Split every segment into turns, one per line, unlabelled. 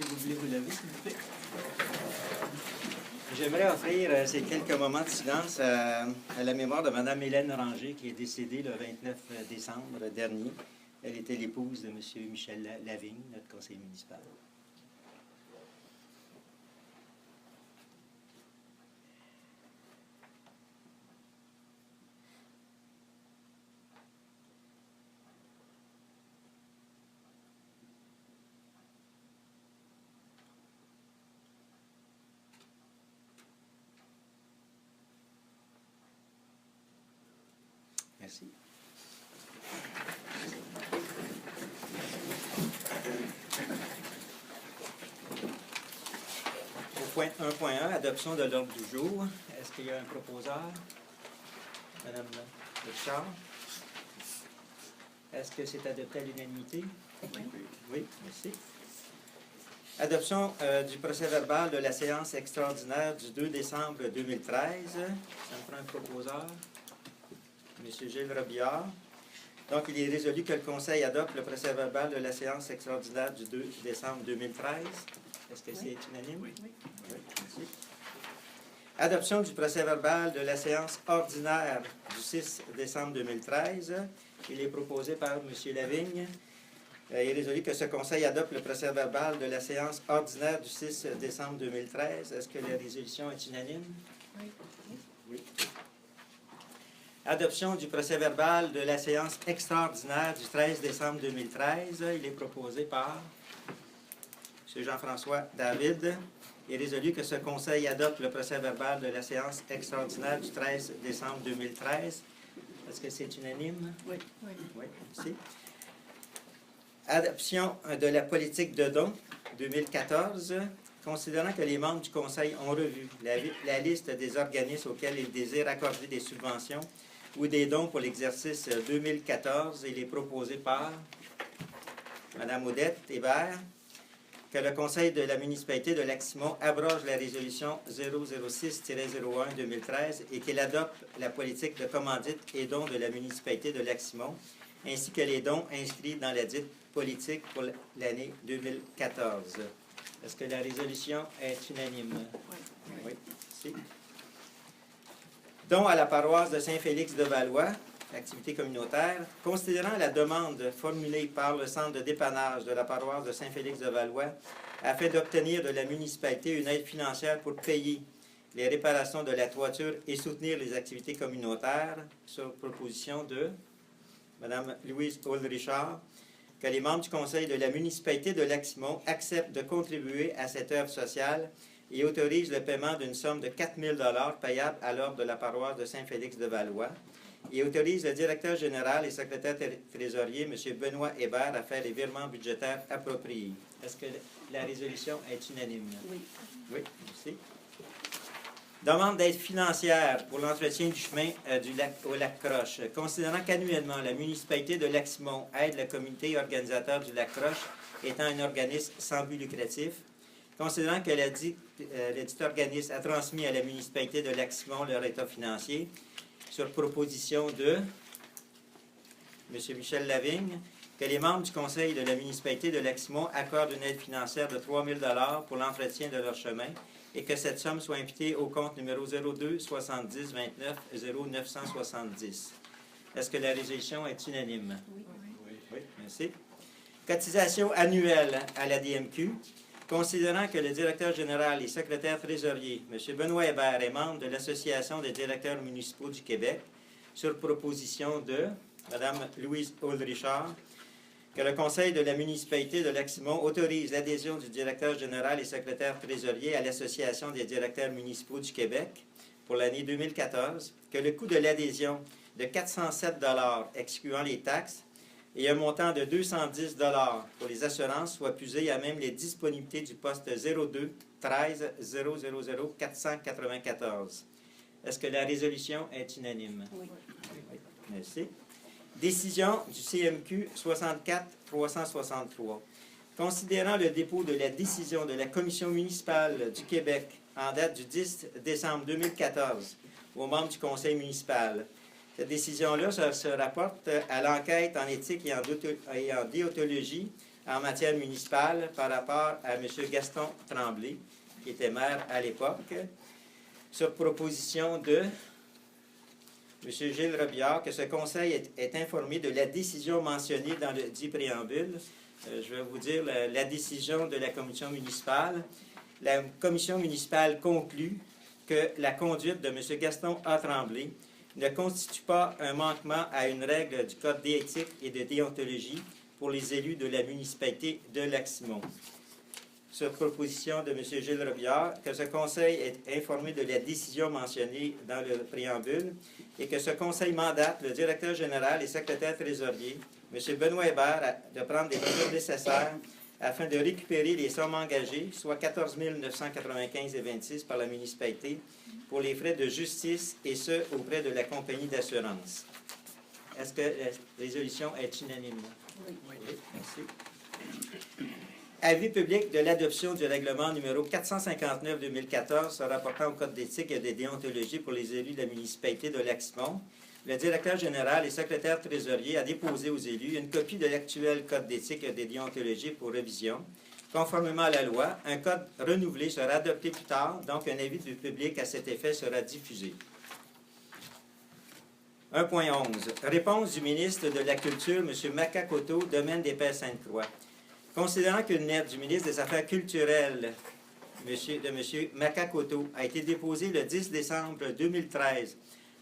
Si vous voulez vous lever, s'il vous plaît.
J'aimerais offrir ces quelques moments de silence à la mémoire de Mme Hélène Ranger, qui est décédée le 29 décembre dernier. Elle était l'épouse de M. Michel Lavigne, notre conseiller municipal. Merci. Au point 1.1, adoption de l'ordre du jour. Est-ce qu'il y a un proposeur? Madame Richard? Est-ce que c'est adopté à l'unanimité? Oui. Oui, merci. Adoption du procès-verbal de la séance extraordinaire du 2 décembre 2013. Ça me prend un proposeur. M. Gilles Robillard. Donc, il est résolu que le Conseil adopte le procès-verbal de la séance extraordinaire du 2 décembre 2013. Est-ce que c'est unanime? Oui. Oui, merci. Adoption du procès-verbal de la séance ordinaire du 6 décembre 2013. Il est proposé par M. Lavigne. Il est résolu que ce Conseil adopte le procès-verbal de la séance ordinaire du 6 décembre 2013. Est-ce que la résolution est unanime? Oui. Oui. Adoption du procès-verbal de la séance extraordinaire du 13 décembre 2013. Il est proposé par M. Jean-François David. Il est résolu que ce Conseil adopte le procès-verbal de la séance extraordinaire du 13 décembre 2013. Est-ce que c'est unanime? Oui. Oui. Oui, merci. Adoption de la politique de dons 2014. Considérant que les membres du Conseil ont revu la liste des organismes auxquels ils désirent accorder des subventions ou des dons pour l'exercice 2014, il est proposé par Mme Odette Hébert que le Conseil de la municipalité de Lac-Simon abroge la résolution 006-01-2013 et qu'il adopte la politique de commandite et dons de la municipalité de Lac-Simon, ainsi que les dons inscrits dans la dite politique pour l'année 2014. Est-ce que la résolution est unanime? Oui. Oui, merci. Don à la paroisse de Saint-Félix-de-Valois, activité communautaire. Considérant la demande formulée par le centre de dépannage de la paroisse de Saint-Félix-de-Valois afin d'obtenir de la municipalité une aide financière pour payer les réparations de la toiture et soutenir les activités communautaires, sur proposition de Mme Louise Auld-Richard, que les membres du Conseil de la municipalité de Lac-Simon acceptent de contribuer à cette œuvre sociale et autorisent le paiement d'une somme de 4 000 $ payable à l'ordre de la paroisse de Saint-Félix-de-Valois et autorise le directeur général et secrétaire trésorier, M. Benoît Hébert, à faire les virements budgétaires appropriés. Est-ce que la résolution est unanime? Oui. Oui, merci. Demande d'aide financière pour l'entretien du chemin au lac Croche. Considérant qu'annuellement, la municipalité de Lac-Simon aide le comité organisateur du lac Croche, étant un organisme sans but lucratif, considérant que le dit organisme a transmis à la municipalité de Lac-Simon leur état financier, sur proposition de M. Michel Lavigne, que les membres du conseil de la municipalité de Lac-Simon accordent une aide financière de 3 000 $ pour l'entretien de leur chemin et que cette somme soit imputée au compte numéro 02 70 29 0970. Est-ce que la résolution est unanime? Oui. Oui, merci. Cotisation annuelle à la DMQ. Considérant que le directeur général et secrétaire trésorier, M. Benoît Hébert, est membre de l'Association des directeurs municipaux du Québec, sur proposition de Mme Louise Auld-Richard, que le Conseil de la municipalité de Lac-Simon autorise l'adhésion du directeur général et secrétaire trésorier à l'Association des directeurs municipaux du Québec pour l'année 2014, que le coût de l'adhésion de 407 $ excluant les taxes et un montant de 210 $ pour les assurances soit puisé à même les disponibilités du poste 02 13 000 494. Est-ce que la résolution est unanime? Oui. Oui. Merci. Décision du CMQ 64-363. Considérant le dépôt de la décision de la Commission municipale du Québec en date du 10 décembre 2014 aux membres du conseil municipal, cette décision-là se rapporte à l'enquête en éthique et en déontologie en matière municipale par rapport à M. Gaston Tremblay, qui était maire à l'époque, sur proposition de M. Gilles Robillard, que ce conseil est informé de la décision mentionnée dans le dit préambule. Je vais vous dire la décision de la commission municipale. La commission municipale conclut que la conduite de M. Gaston A. Tremblay ne constitue pas un manquement à une règle du Code d'éthique et de déontologie pour les élus de la municipalité de Lac-Simon. Sur proposition de M. Gilles Robillard, que ce conseil est informé de la décision mentionnée dans le préambule et que ce conseil mandate le directeur général et secrétaire trésorier, M. Benoît Hébert, de prendre des mesures nécessaires afin de récupérer les sommes engagées, soit 14 995,26 par la municipalité, pour les frais de justice, et ce, auprès de la compagnie d'assurance. Est-ce que la résolution est unanime?
Oui.
Oui, merci. Avis public de l'adoption du règlement numéro 459-2014 se rapportant au Code d'éthique et de déontologie pour les élus de la municipalité de Lac-Simon. Le directeur général et secrétaire trésorier a déposé aux élus une copie de l'actuel Code d'éthique et de déontologie pour révision. Conformément à la loi, un code renouvelé sera adopté plus tard, donc un avis du public à cet effet sera diffusé. 1.11. Réponse du ministre de la Culture, M. Makakoto, domaine des Pères Sainte-Croix. Considérant qu'une lettre du ministre des Affaires culturelles de M. Makakoto a été déposée le 10 décembre 2013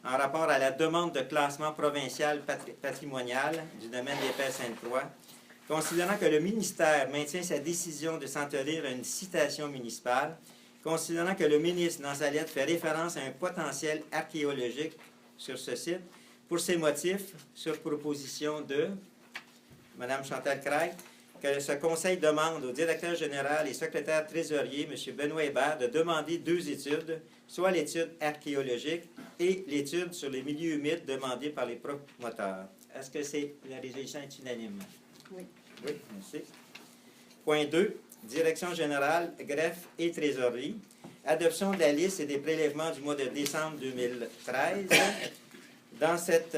en rapport à la demande de classement provincial patrimonial du domaine des Pères Sainte-Croix, considérant que le ministère maintient sa décision de s'en tenir à une citation municipale, considérant que le ministre, dans sa lettre, fait référence à un potentiel archéologique sur ce site, pour ces motifs, sur proposition de Mme Chantal Craig, que ce conseil demande au directeur général et secrétaire trésorier, M. Benoît Hébert, de demander deux études, soit l'étude archéologique et l'étude sur les milieux humides demandée par les promoteurs. Est-ce que la résolution est unanime?
Oui.
Oui, merci. Point 2. Direction générale, greffe et trésorerie. Adoption de la liste et des prélèvements du mois de décembre 2013. Dans cette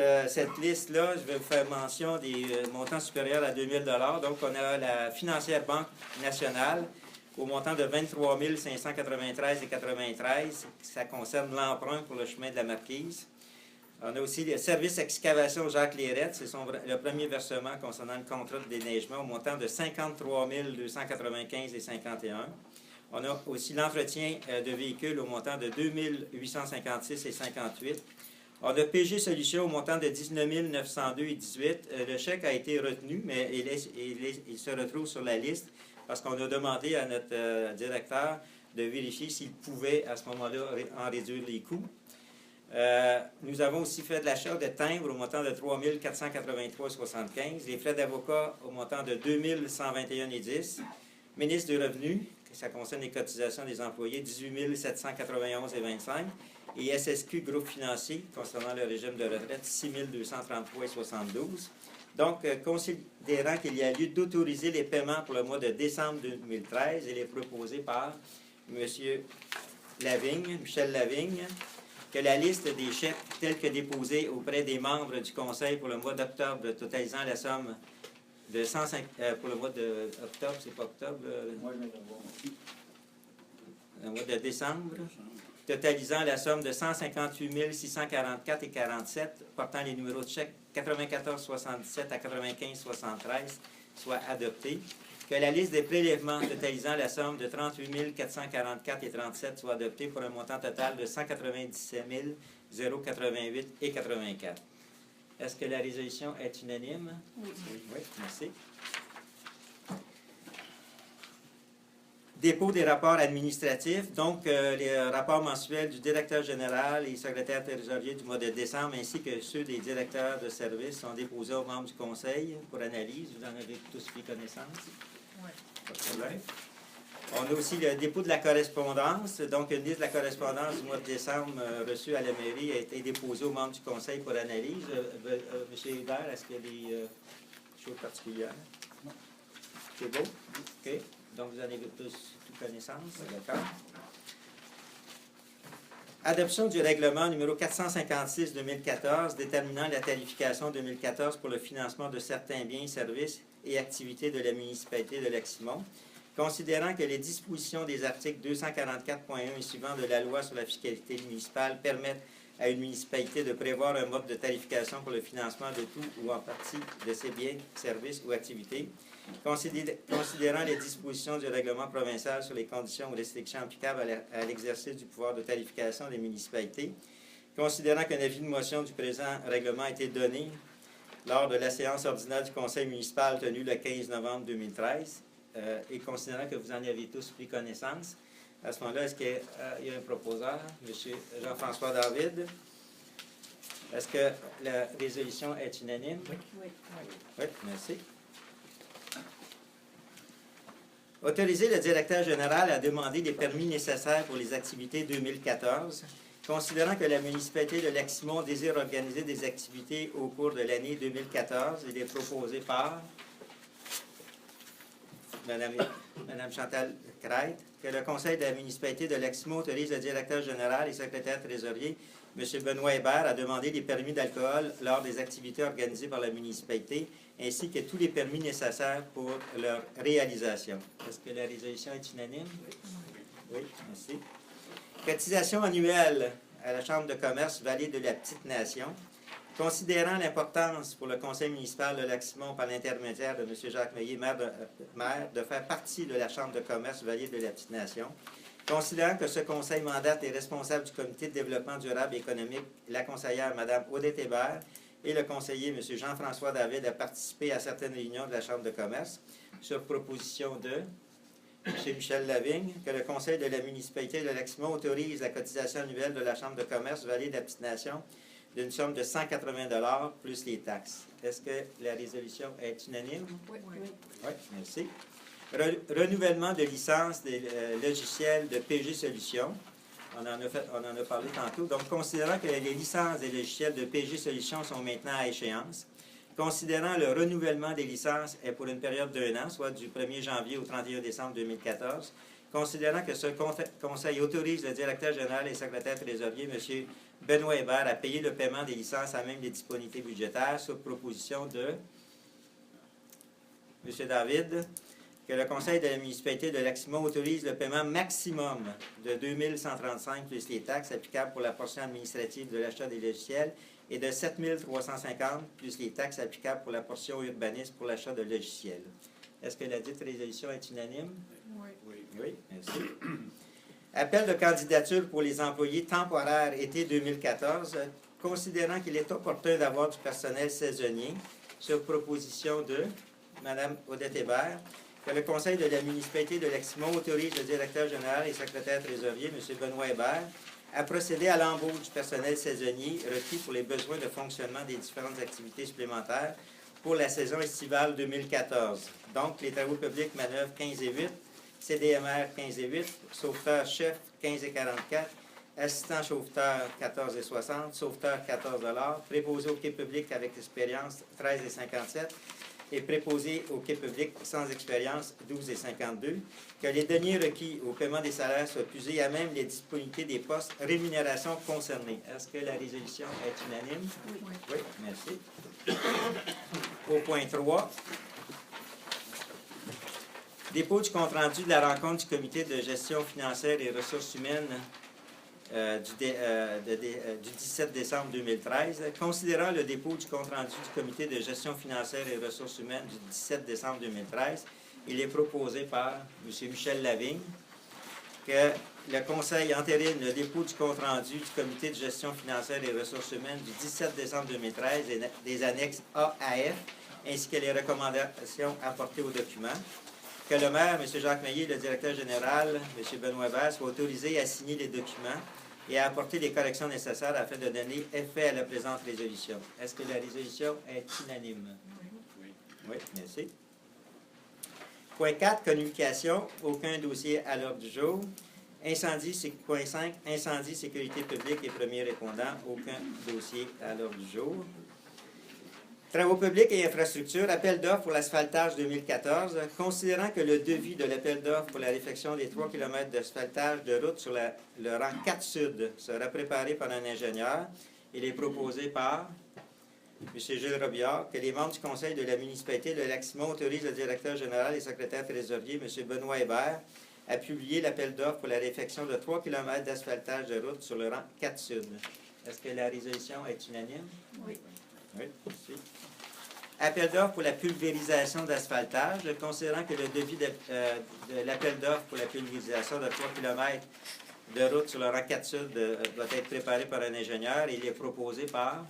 liste-là, je vais vous faire mention des montants supérieurs à 2 000 $. Donc, on a la Financière Banque nationale au montant de 23 593,93. Ça concerne l'emprunt pour le chemin de la Marquise. On a aussi le service excavation Jacques Lérette. C'est le premier versement concernant le contrat de déneigement au montant de 53 295,51. On a aussi l'entretien de véhicules au montant de 2 856,58. On a PG Solutions au montant de 19 902,18. Le chèque a été retenu, mais il se retrouve sur la liste parce qu'on a demandé à notre directeur de vérifier s'il pouvait, à ce moment-là, en réduire les coûts. Nous avons aussi fait de l'achat de timbres au montant de 3 483,75. Les frais d'avocat au montant de 2 121,10. Ministre du Revenu, ça concerne les cotisations des employés, 18 791,25. Et SSQ Groupe Financier, concernant le régime de retraite, 6 233,72. Donc, considérant qu'il y a lieu d'autoriser les paiements pour le mois de décembre 2013, il est proposé par M. Lavigne, Michel Lavigne, que la liste des chèques tels que déposés auprès des membres du Conseil pour le mois d'octobre, totalisant la somme de 105... pour le mois d'octobre, c'est pas octobre? Le mois de décembre, totalisant la somme de 158 644,47, portant les numéros de chèque 94,77 à 95,73, soit adoptés. Que la liste des prélèvements totalisant la somme de 38 444,37 soit adoptée pour un montant total de 197 088,84. Est-ce que la résolution est unanime?
Oui.
Oui, merci. Dépôt des rapports administratifs, donc les rapports mensuels du directeur général et secrétaire trésorier du mois de décembre, ainsi que ceux des directeurs de service sont déposés aux membres du Conseil pour analyse. Vous en avez tous pris connaissance?
Oui.
Pas de problème. On a aussi le dépôt de la correspondance. Donc, une liste de la correspondance du mois de décembre reçue à la mairie a été déposée aux membres du Conseil pour analyse. M. Hébert, est-ce qu'il y a des choses particulières? Non. C'est beau? OK. Donc, vous en avez tous connaissance. D'accord. Adoption du règlement numéro 456-2014 déterminant la tarification 2014 pour le financement de certains biens et services et activités de la municipalité de Lac-Simon, considérant que les dispositions des articles 244.1 et suivants de la loi sur la fiscalité municipale permettent à une municipalité de prévoir un mode de tarification pour le financement de tout ou en partie de ses biens, services ou activités, considérant les dispositions du règlement provincial sur les conditions ou restrictions applicables à l'exercice du pouvoir de tarification des municipalités, considérant qu'un avis de motion du présent règlement a été donné lors de la séance ordinaire du conseil municipal tenue le 15 novembre 2013, et considérant que vous en avez tous pris connaissance, à ce moment-là, est-ce qu'il y a un proposeur, M. Jean-François David? Est-ce que la résolution est unanime?
Oui.
Oui, merci. Autoriser le directeur général à demander les permis nécessaires pour les activités 2014, considérant que la municipalité de Lac-Simon désire organiser des activités au cours de l'année 2014, il est proposé par Mme Chantal Crête, que le conseil de la municipalité de Lac-Simon autorise le directeur général et secrétaire trésorier, M. Benoît Hébert, à demander des permis d'alcool lors des activités organisées par la municipalité, ainsi que tous les permis nécessaires pour leur réalisation. Est-ce que la résolution est unanime? Oui, merci. Cotisation annuelle à la Chambre de commerce Vallée de la Petite-Nation. Considérant l'importance pour le conseil municipal de Lac-Simon par l'intermédiaire de M. Jacques Meillier, maire, de faire partie de la Chambre de commerce Vallée de la Petite-Nation, considérant que ce conseil mandate les responsables du comité de développement durable et économique, la conseillère Mme Odette Hébert et le conseiller M. Jean-François David à participer à certaines réunions de la Chambre de commerce, sur proposition de M. Michel Lavigne, que le conseil de la municipalité de Lac-Simon autorise la cotisation annuelle de la Chambre de commerce Vallée de la Petite-Nation d'une somme de 180 $ plus les taxes. Est-ce que la résolution est unanime?
Oui.
Oui, merci. Renouvellement de licence des logiciels de PG Solutions. On en a parlé tantôt. Donc, considérant que les licences des logiciels de PG Solutions sont maintenant à échéance, considérant le renouvellement des licences est pour une période d'1 an, soit du 1er janvier au 31 décembre 2014, considérant que ce conseil autorise le directeur général et secrétaire trésorier, M. Benoît Hébert, à payer le paiement des licences à même les disponibilités budgétaires, sur proposition de M. David, que le conseil de la municipalité de Lac-Simon autorise le paiement maximum de 2 135 plus les taxes applicables pour la portion administrative de l'achat des logiciels et de 7 350 plus les taxes applicables pour la portion urbaniste pour l'achat de logiciels. Est-ce que la dite résolution est unanime? Oui, merci. Appel de candidature pour les employés temporaires été 2014, considérant qu'il est opportun d'avoir du personnel saisonnier, sur proposition de Mme Odette Hébert, que le conseil de la municipalité de Lac-Simon autorise le directeur général et secrétaire trésorier, M. Benoît Hébert, à procéder à l'embauche du personnel saisonnier requis pour les besoins de fonctionnement des différentes activités supplémentaires pour la saison estivale 2014. Donc, les travaux publics manœuvres 15 et 8, CDMR 15 et 8, sauveteur-chef 15 et 44, assistant sauveteur 14 et 60, sauveteur 14 $, préposé au quai public avec expérience 13 et 57, et préposé au quai public sans expérience 12 et 52, que les deniers requis au paiement des salaires soient puisés à même les disponibilités des postes rémunération concernés. Est-ce que la résolution est unanime? Oui, merci. Au point 3, dépôt du compte-rendu de la rencontre du comité de gestion financière et ressources humaines du 17 décembre 2013. Considérant le dépôt du compte-rendu du comité de gestion financière et ressources humaines du 17 décembre 2013, il est proposé par M. Michel Lavigne que le conseil entérine le dépôt du compte-rendu du comité de gestion financière et ressources humaines du 17 décembre 2013 et des annexes A à F, ainsi que les recommandations apportées au document. Que le maire, M. Jacques Meillier, le directeur général, M. Benoît Hébert, soient autorisés à signer les documents et à apporter les corrections nécessaires afin de donner effet à la présente résolution. Est-ce que la résolution est unanime? Oui, merci. Point 4, communication. Aucun dossier à l'ordre du jour. Incendie, point 5, incendie, sécurité publique et premier répondant. Aucun dossier à l'ordre du jour. Travaux publics et infrastructures, appel d'offres pour l'asphaltage 2014. Considérant que le devis de l'appel d'offres pour la réfection des 3 km d'asphaltage de route sur le rang 4 Sud sera préparé par un ingénieur, il est proposé par M. Gilles Robillard, que les membres du conseil de la municipalité de Lac-Simon autorisent le directeur général et secrétaire trésorier, M. Benoît Hébert, à publier l'appel d'offres pour la réfection de 3 km d'asphaltage de route sur le rang 4 Sud. Est-ce que la résolution est unanime?
Oui.
Oui, merci. Appel d'offres pour la pulvérisation d'asphaltage. Considérant que le devis de l'appel d'offres pour la pulvérisation de 3 km de route sur le rang 4 Sud doit être préparé par un ingénieur, il est proposé par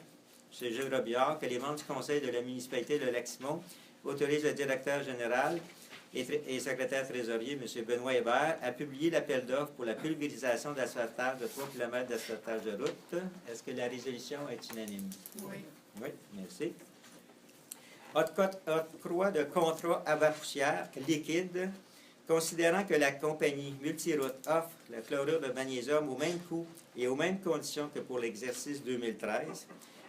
M. Gilles Robillard que les membres du conseil de la municipalité de Lac-Simon autorisent le directeur général et secrétaire trésorier, M. Benoît Hébert, à publier l'appel d'offres pour la pulvérisation d'asphaltage de 3 km d'asphaltage de route. Est-ce que la résolution est unanime?
Oui.
Oui, merci. Octroi de contrat à bas poussière liquide, considérant que la compagnie Multiroute offre le chlorure de magnésium au même coût et aux mêmes conditions que pour l'exercice 2013.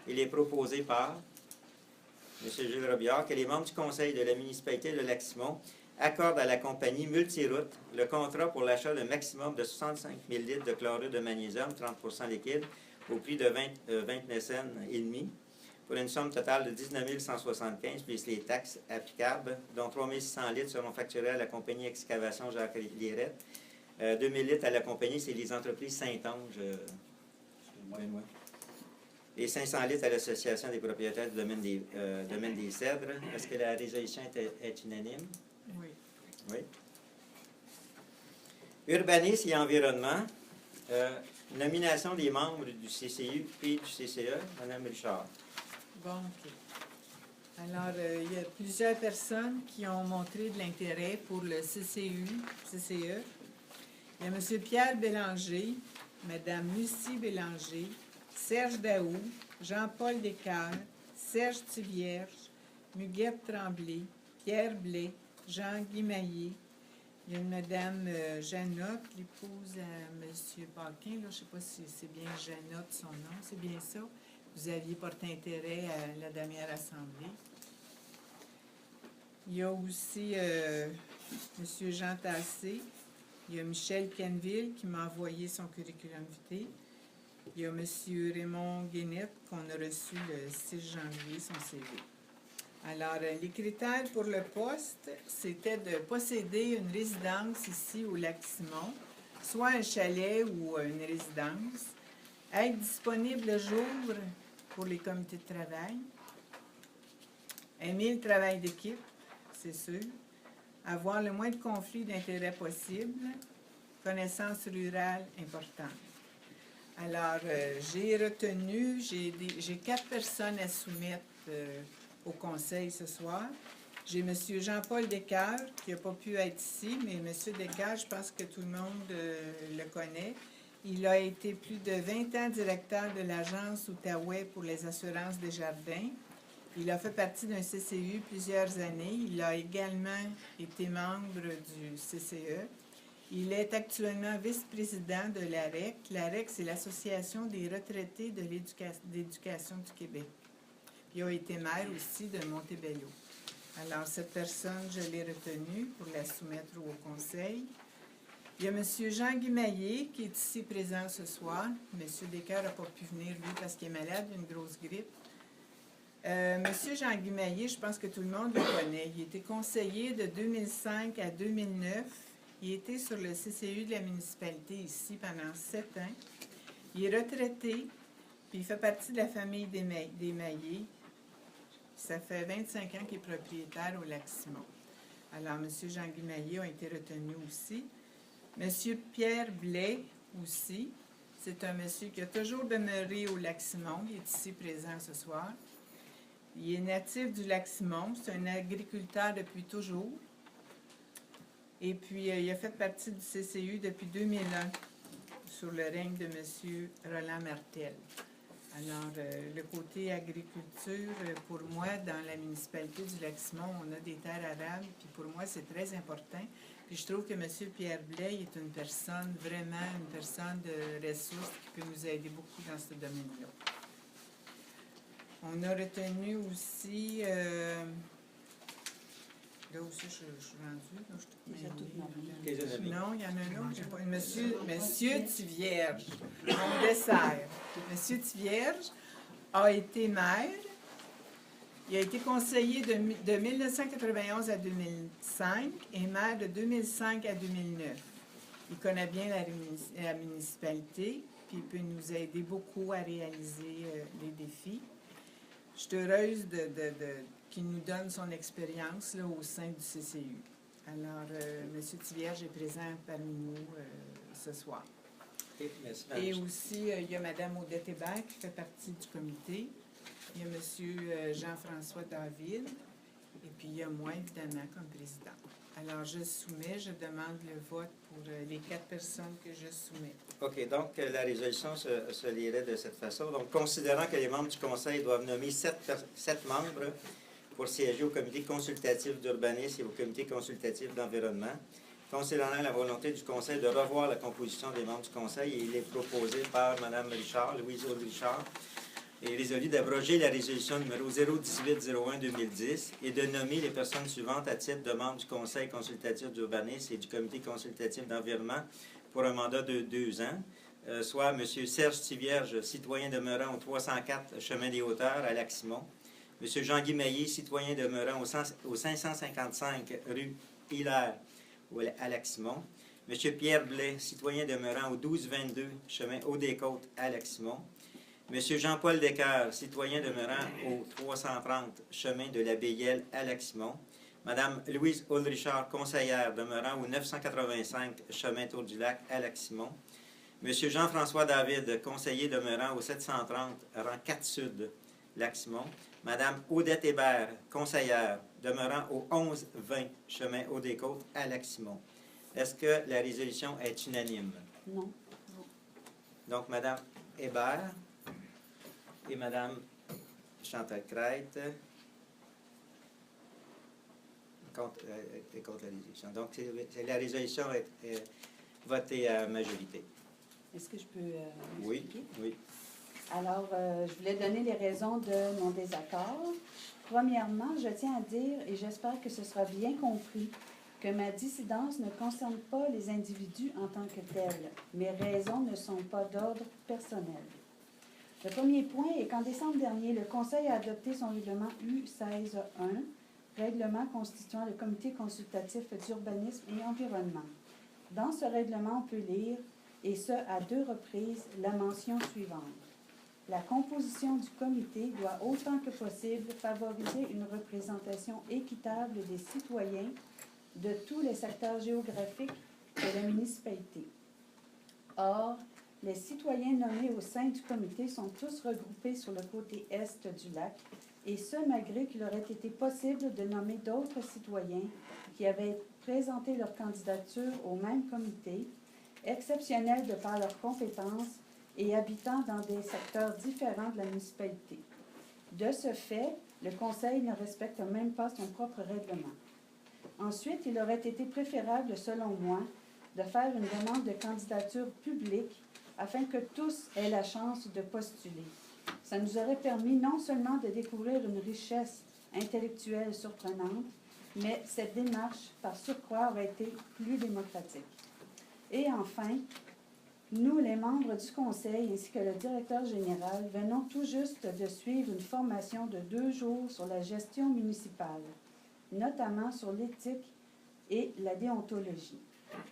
Il est proposé par M. Gilles Robillard que les membres du conseil de la municipalité de Lac-Simon accordent à la compagnie Multiroute le contrat pour l'achat d'un maximum de 65 000 litres de chlorure de magnésium, 30% liquide, au prix de 29 cents et demi, pour une somme totale de 19 175 plus les taxes applicables, dont 3 600 litres seront facturés à la compagnie Excavation Jacques Lirette. 2 000 litres à la compagnie, c'est les entreprises Saint-Onge. Benoît. Et 500 litres à l'Association des propriétaires du domaine des Cèdres. Est-ce que la résolution est unanime?
Oui.
Oui. Urbanisme et environnement. Nomination des membres du CCU et du CCE. Mme Richard.
Bon, OK. Alors, il y a plusieurs personnes qui ont montré de l'intérêt pour le CCE. Il y a M. Pierre Bélanger, Mme Lucie Bélanger, Serge Daou, Jean-Paul Descaires, Serge Thivierge, Muguette Tremblay, Pierre Blais, Jean-Guy Maillé. Il y a une Mme Janotte, l'épouse à M. Paquin. Là, je ne sais pas si c'est bien Janotte son nom, c'est bien ça. Vous aviez porté intérêt à la dernière assemblée. Il y a aussi M. Jean Tassé. Il y a Michel Kenville qui m'a envoyé son curriculum vitae. Il y a M. Raymond Guénette qu'on a reçu le 6 janvier, son CV. Alors, les critères pour le poste, c'était de posséder une résidence ici au Lac-Simon, soit un chalet ou une résidence, être disponible le jour pour les comités de travail, aimer le travail d'équipe, c'est sûr, avoir le moins de conflits d'intérêts possible, connaissances rurales importantes. Alors, j'ai retenu, j'ai 4 personnes à soumettre au conseil ce soir. J'ai M. Jean-Paul Descaires, qui n'a pas pu être ici, mais M. Descaires, je pense que tout le monde le connaît. Il a été plus de 20 ans directeur de l'Agence Outaouais pour les assurances des jardins. Il a fait partie d'un CCU plusieurs années. Il a également été membre du CCE. Il est actuellement vice-président de l'AREC. L'AREC, c'est l'Association des retraités de l'éducation du Québec. Il a été maire aussi de Montebello. Alors, cette personne, je l'ai retenue pour la soumettre au conseil. Il y a M. Jean-Guy Maillé, qui est ici présent ce soir. M. Descaires n'a pas pu venir, lui, parce qu'il est malade d'une grosse grippe. M. Jean-Guy Maillé, je pense que tout le monde le connaît. Il était conseiller de 2005 à 2009. Il était sur le CCU de la municipalité ici pendant 7 ans. Il est retraité, puis il fait partie de la famille des Maillés. Ça fait 25 ans qu'il est propriétaire au Lac-Simon. Alors, M. Jean-Guy Maillé a été retenu aussi. M. Pierre Blais aussi. C'est un monsieur qui a toujours demeuré au Lac-Simon. Il est ici présent ce soir. Il est natif du Lac-Simon. C'est un agriculteur depuis toujours. Et puis, il a fait partie du CCU depuis 2001, sous le règne de M. Roland Martel. Alors, le côté agriculture, pour moi, dans la municipalité du Lac-Simon, on a des terres arables, puis pour moi, c'est très important. Puis je trouve que M. Pierre Blais est une personne, vraiment une personne de ressources qui peut nous aider beaucoup dans ce domaine-là. On a retenu aussi... Là aussi, je suis rendue. Non, il y en a un autre. Monsieur Thivierge, mon dessert. Monsieur Thivierge a été maire Il a été conseiller de 1991 à 2005 et maire de 2005 à 2009. Il connaît bien la municipalité, puis il peut nous aider beaucoup à réaliser les défis. Je suis heureuse qu'il nous donne son expérience là, au sein du CCU. Alors, M. Tivierge est présent parmi nous ce soir.
Okay, merci,
Et aussi, il y a Mme Odette Hébert qui fait partie du comité. Il y a M. Jean-François David. Et puis, il y a moi, évidemment, comme président. Alors, je demande le vote pour les 4 personnes que je soumets.
OK, donc la résolution se lirait de cette façon. Donc, considérant que les membres du Conseil doivent nommer 7 membres pour siéger au comité consultatif d'urbanisme et au comité consultatif d'environnement, considérant la volonté du Conseil de revoir la composition des membres du Conseil, il est proposé par Mme Richard, Louise Aude Richard, et résolu d'abroger la résolution numéro 01801-2010 et de nommer les personnes suivantes à titre de membres du Conseil consultatif d'urbanisme et du comité consultatif d'environnement pour un mandat de 2 ans, soit M. Serge Tivierge, citoyen demeurant au 304 Chemin des Hauteurs à Lac-Simon, M. Jean-Guy Maillet, citoyen demeurant au 555 rue Hilaire à Lac-Simon, M. Pierre Blais, citoyen demeurant au 1222 Chemin Haut-des-Côtes à Lac-Simon, M. Jean-Paul Descoeurs, citoyen demeurant au 330 Chemin de la Béguelle à Lac-Simon, Mme Louise Aude-Richard, conseillère demeurant au 985 Chemin Tour-du-Lac à Lac-Simon, M. Jean-François David, conseiller demeurant au 730 rang 4 Sud, Lac-Simon, Mme Odette Hébert, conseillère demeurant au 1120 Chemin Haut-des-Côtes à Lac-Simon. Est-ce que la résolution est unanime?
Non.
Donc, Mme Hébert et Mme Chantal Crête contre la résolution. Donc, la résolution est votée à majorité.
Est-ce que je peux
Oui, oui.
Alors, je voulais donner les raisons de mon désaccord. Premièrement, je tiens à dire, et j'espère que ce sera bien compris, que ma dissidence ne concerne pas les individus en tant que tels. Mes raisons ne sont pas d'ordre personnel. Le premier point est qu'en décembre dernier, le Conseil a adopté son règlement U16-1, règlement constituant le Comité consultatif d'urbanisme et environnement. Dans ce règlement, on peut lire, et ce à 2 reprises, la mention suivante. La composition du comité doit autant que possible favoriser une représentation équitable des citoyens de tous les secteurs géographiques de la municipalité. Or, les citoyens nommés au sein du comité sont tous regroupés sur le côté est du lac, et ce, malgré qu'il aurait été possible de nommer d'autres citoyens qui avaient présenté leur candidature au même comité, exceptionnels de par leurs compétences et habitant dans des secteurs différents de la municipalité. De ce fait, le Conseil ne respecte même pas son propre règlement. Ensuite, il aurait été préférable, selon moi, de faire une demande de candidature publique afin que tous aient la chance de postuler. Ça nous aurait permis non seulement de découvrir une richesse intellectuelle surprenante, mais cette démarche, par surcroît, aurait été plus démocratique. Et enfin, nous, les membres du Conseil, ainsi que le directeur général, venons tout juste de suivre une formation de 2 jours sur la gestion municipale, notamment sur l'éthique et la déontologie.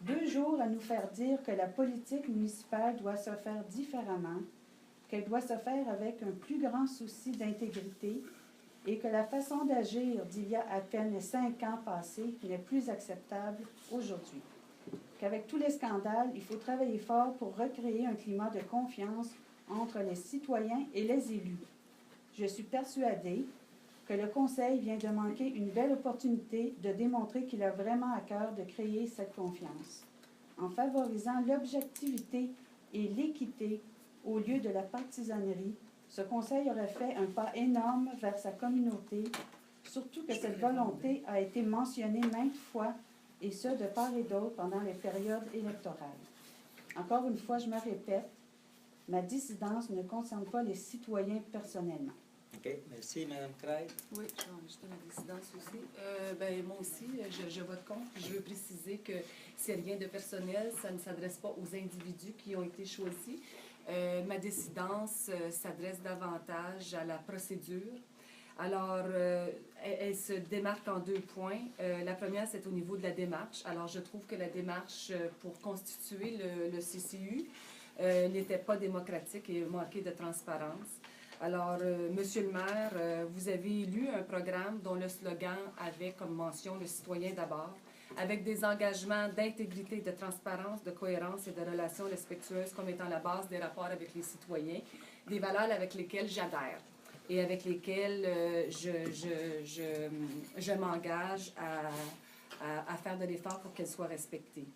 2 jours à nous faire dire que la politique municipale doit se faire différemment, qu'elle doit se faire avec un plus grand souci d'intégrité et que la façon d'agir d'il y a à peine 5 ans passés n'est plus acceptable aujourd'hui. Qu'avec tous les scandales, il faut travailler fort pour recréer un climat de confiance entre les citoyens et les élus. Je suis persuadée que le Conseil vient de manquer une belle opportunité de démontrer qu'il a vraiment à cœur de créer cette confiance. En favorisant l'objectivité et l'équité au lieu de la partisanerie, ce Conseil aurait fait un pas énorme vers sa communauté, surtout que cette volonté a été mentionnée maintes fois, et ce, de part et d'autre, pendant les périodes électorales. Encore une fois, je me répète, ma dissidence ne concerne pas les citoyens personnellement.
OK. Merci, Mme Crête.
Oui, je vais enregistrer ma dissidence aussi. Moi aussi, je vote contre. Je veux préciser que c'est rien de personnel, ça ne s'adresse pas aux individus qui ont été choisis. Ma dissidence s'adresse davantage à la procédure, Alors, elle se démarque en 2 points. La première, c'est au niveau de la démarche. Alors, je trouve que la démarche pour constituer le CCU n'était pas démocratique et manquait de transparence. Alors, Monsieur le maire, vous avez élu un programme dont le slogan avait comme mention « Le citoyen d'abord », avec des engagements d'intégrité, de transparence, de cohérence et de relations respectueuses comme étant la base des rapports avec les citoyens, des valeurs avec lesquelles j'adhère et avec lesquelles je m'engage à faire de l'effort pour qu'elles soient respectées.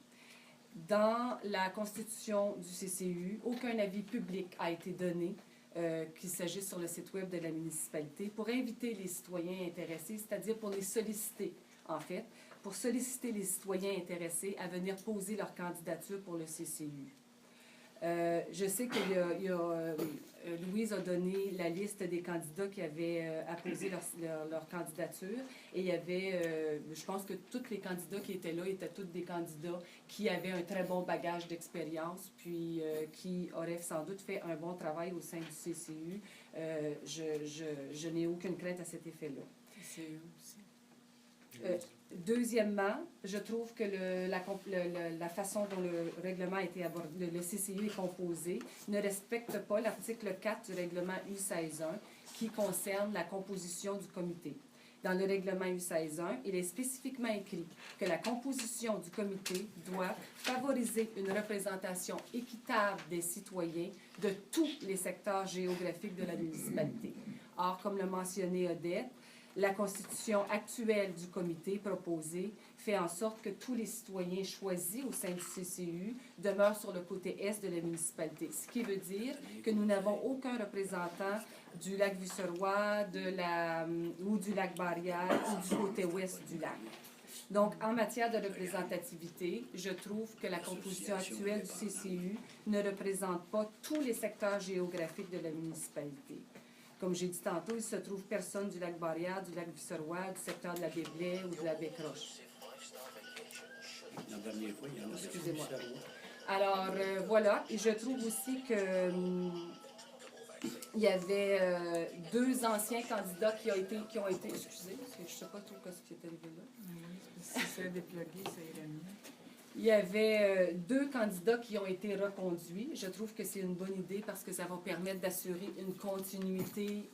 Dans la constitution du CCU, aucun avis public a été donné, qu'il s'agisse sur le site web de la municipalité, pour inviter les citoyens intéressés, c'est-à-dire pour les solliciter, en fait, pour solliciter les citoyens intéressés à venir poser leur candidature pour le CCU. Je sais que Louise a donné la liste des candidats qui avaient apposé leur candidature et il y avait, je pense que tous les candidats qui étaient là étaient tous des candidats qui avaient un très bon bagage d'expérience puis qui auraient sans doute fait un bon travail au sein du CCU. Je n'ai aucune crainte à cet effet-là.
CCU aussi.
Deuxièmement, je trouve que la façon dont le règlement a été abordé, le CCU est composé, ne respecte pas l'article 4 du règlement U16.1 qui concerne la composition du comité. Dans le règlement U16.1, il est spécifiquement écrit que la composition du comité doit favoriser une représentation équitable des citoyens de tous les secteurs géographiques de la municipalité. Or, comme l'a mentionné Odette, la constitution actuelle du comité proposé fait en sorte que tous les citoyens choisis au sein du CCU demeurent sur le côté est de la municipalité. Ce qui veut dire que nous n'avons aucun représentant du lac Viceroy, ou du lac Barrière ou du côté ouest du lac. Donc, en matière de représentativité, je trouve que la composition actuelle du CCU ne représente pas tous les secteurs géographiques de la municipalité. Comme j'ai dit tantôt, il ne se trouve personne du lac Barrière, du lac Viceroy, du secteur de la Baie-Blais ou de la Baie-Croche. Excusez-moi. Alors, voilà. Et je trouve aussi que il y avait 2 anciens candidats qui ont été excusez, parce que je ne sais pas trop ce qui est arrivé là.
Si c'est déplugué, ça irait mieux.
Il y avait 2 candidats qui ont été reconduits. Je trouve que c'est une bonne idée parce que ça va permettre d'assurer une continuité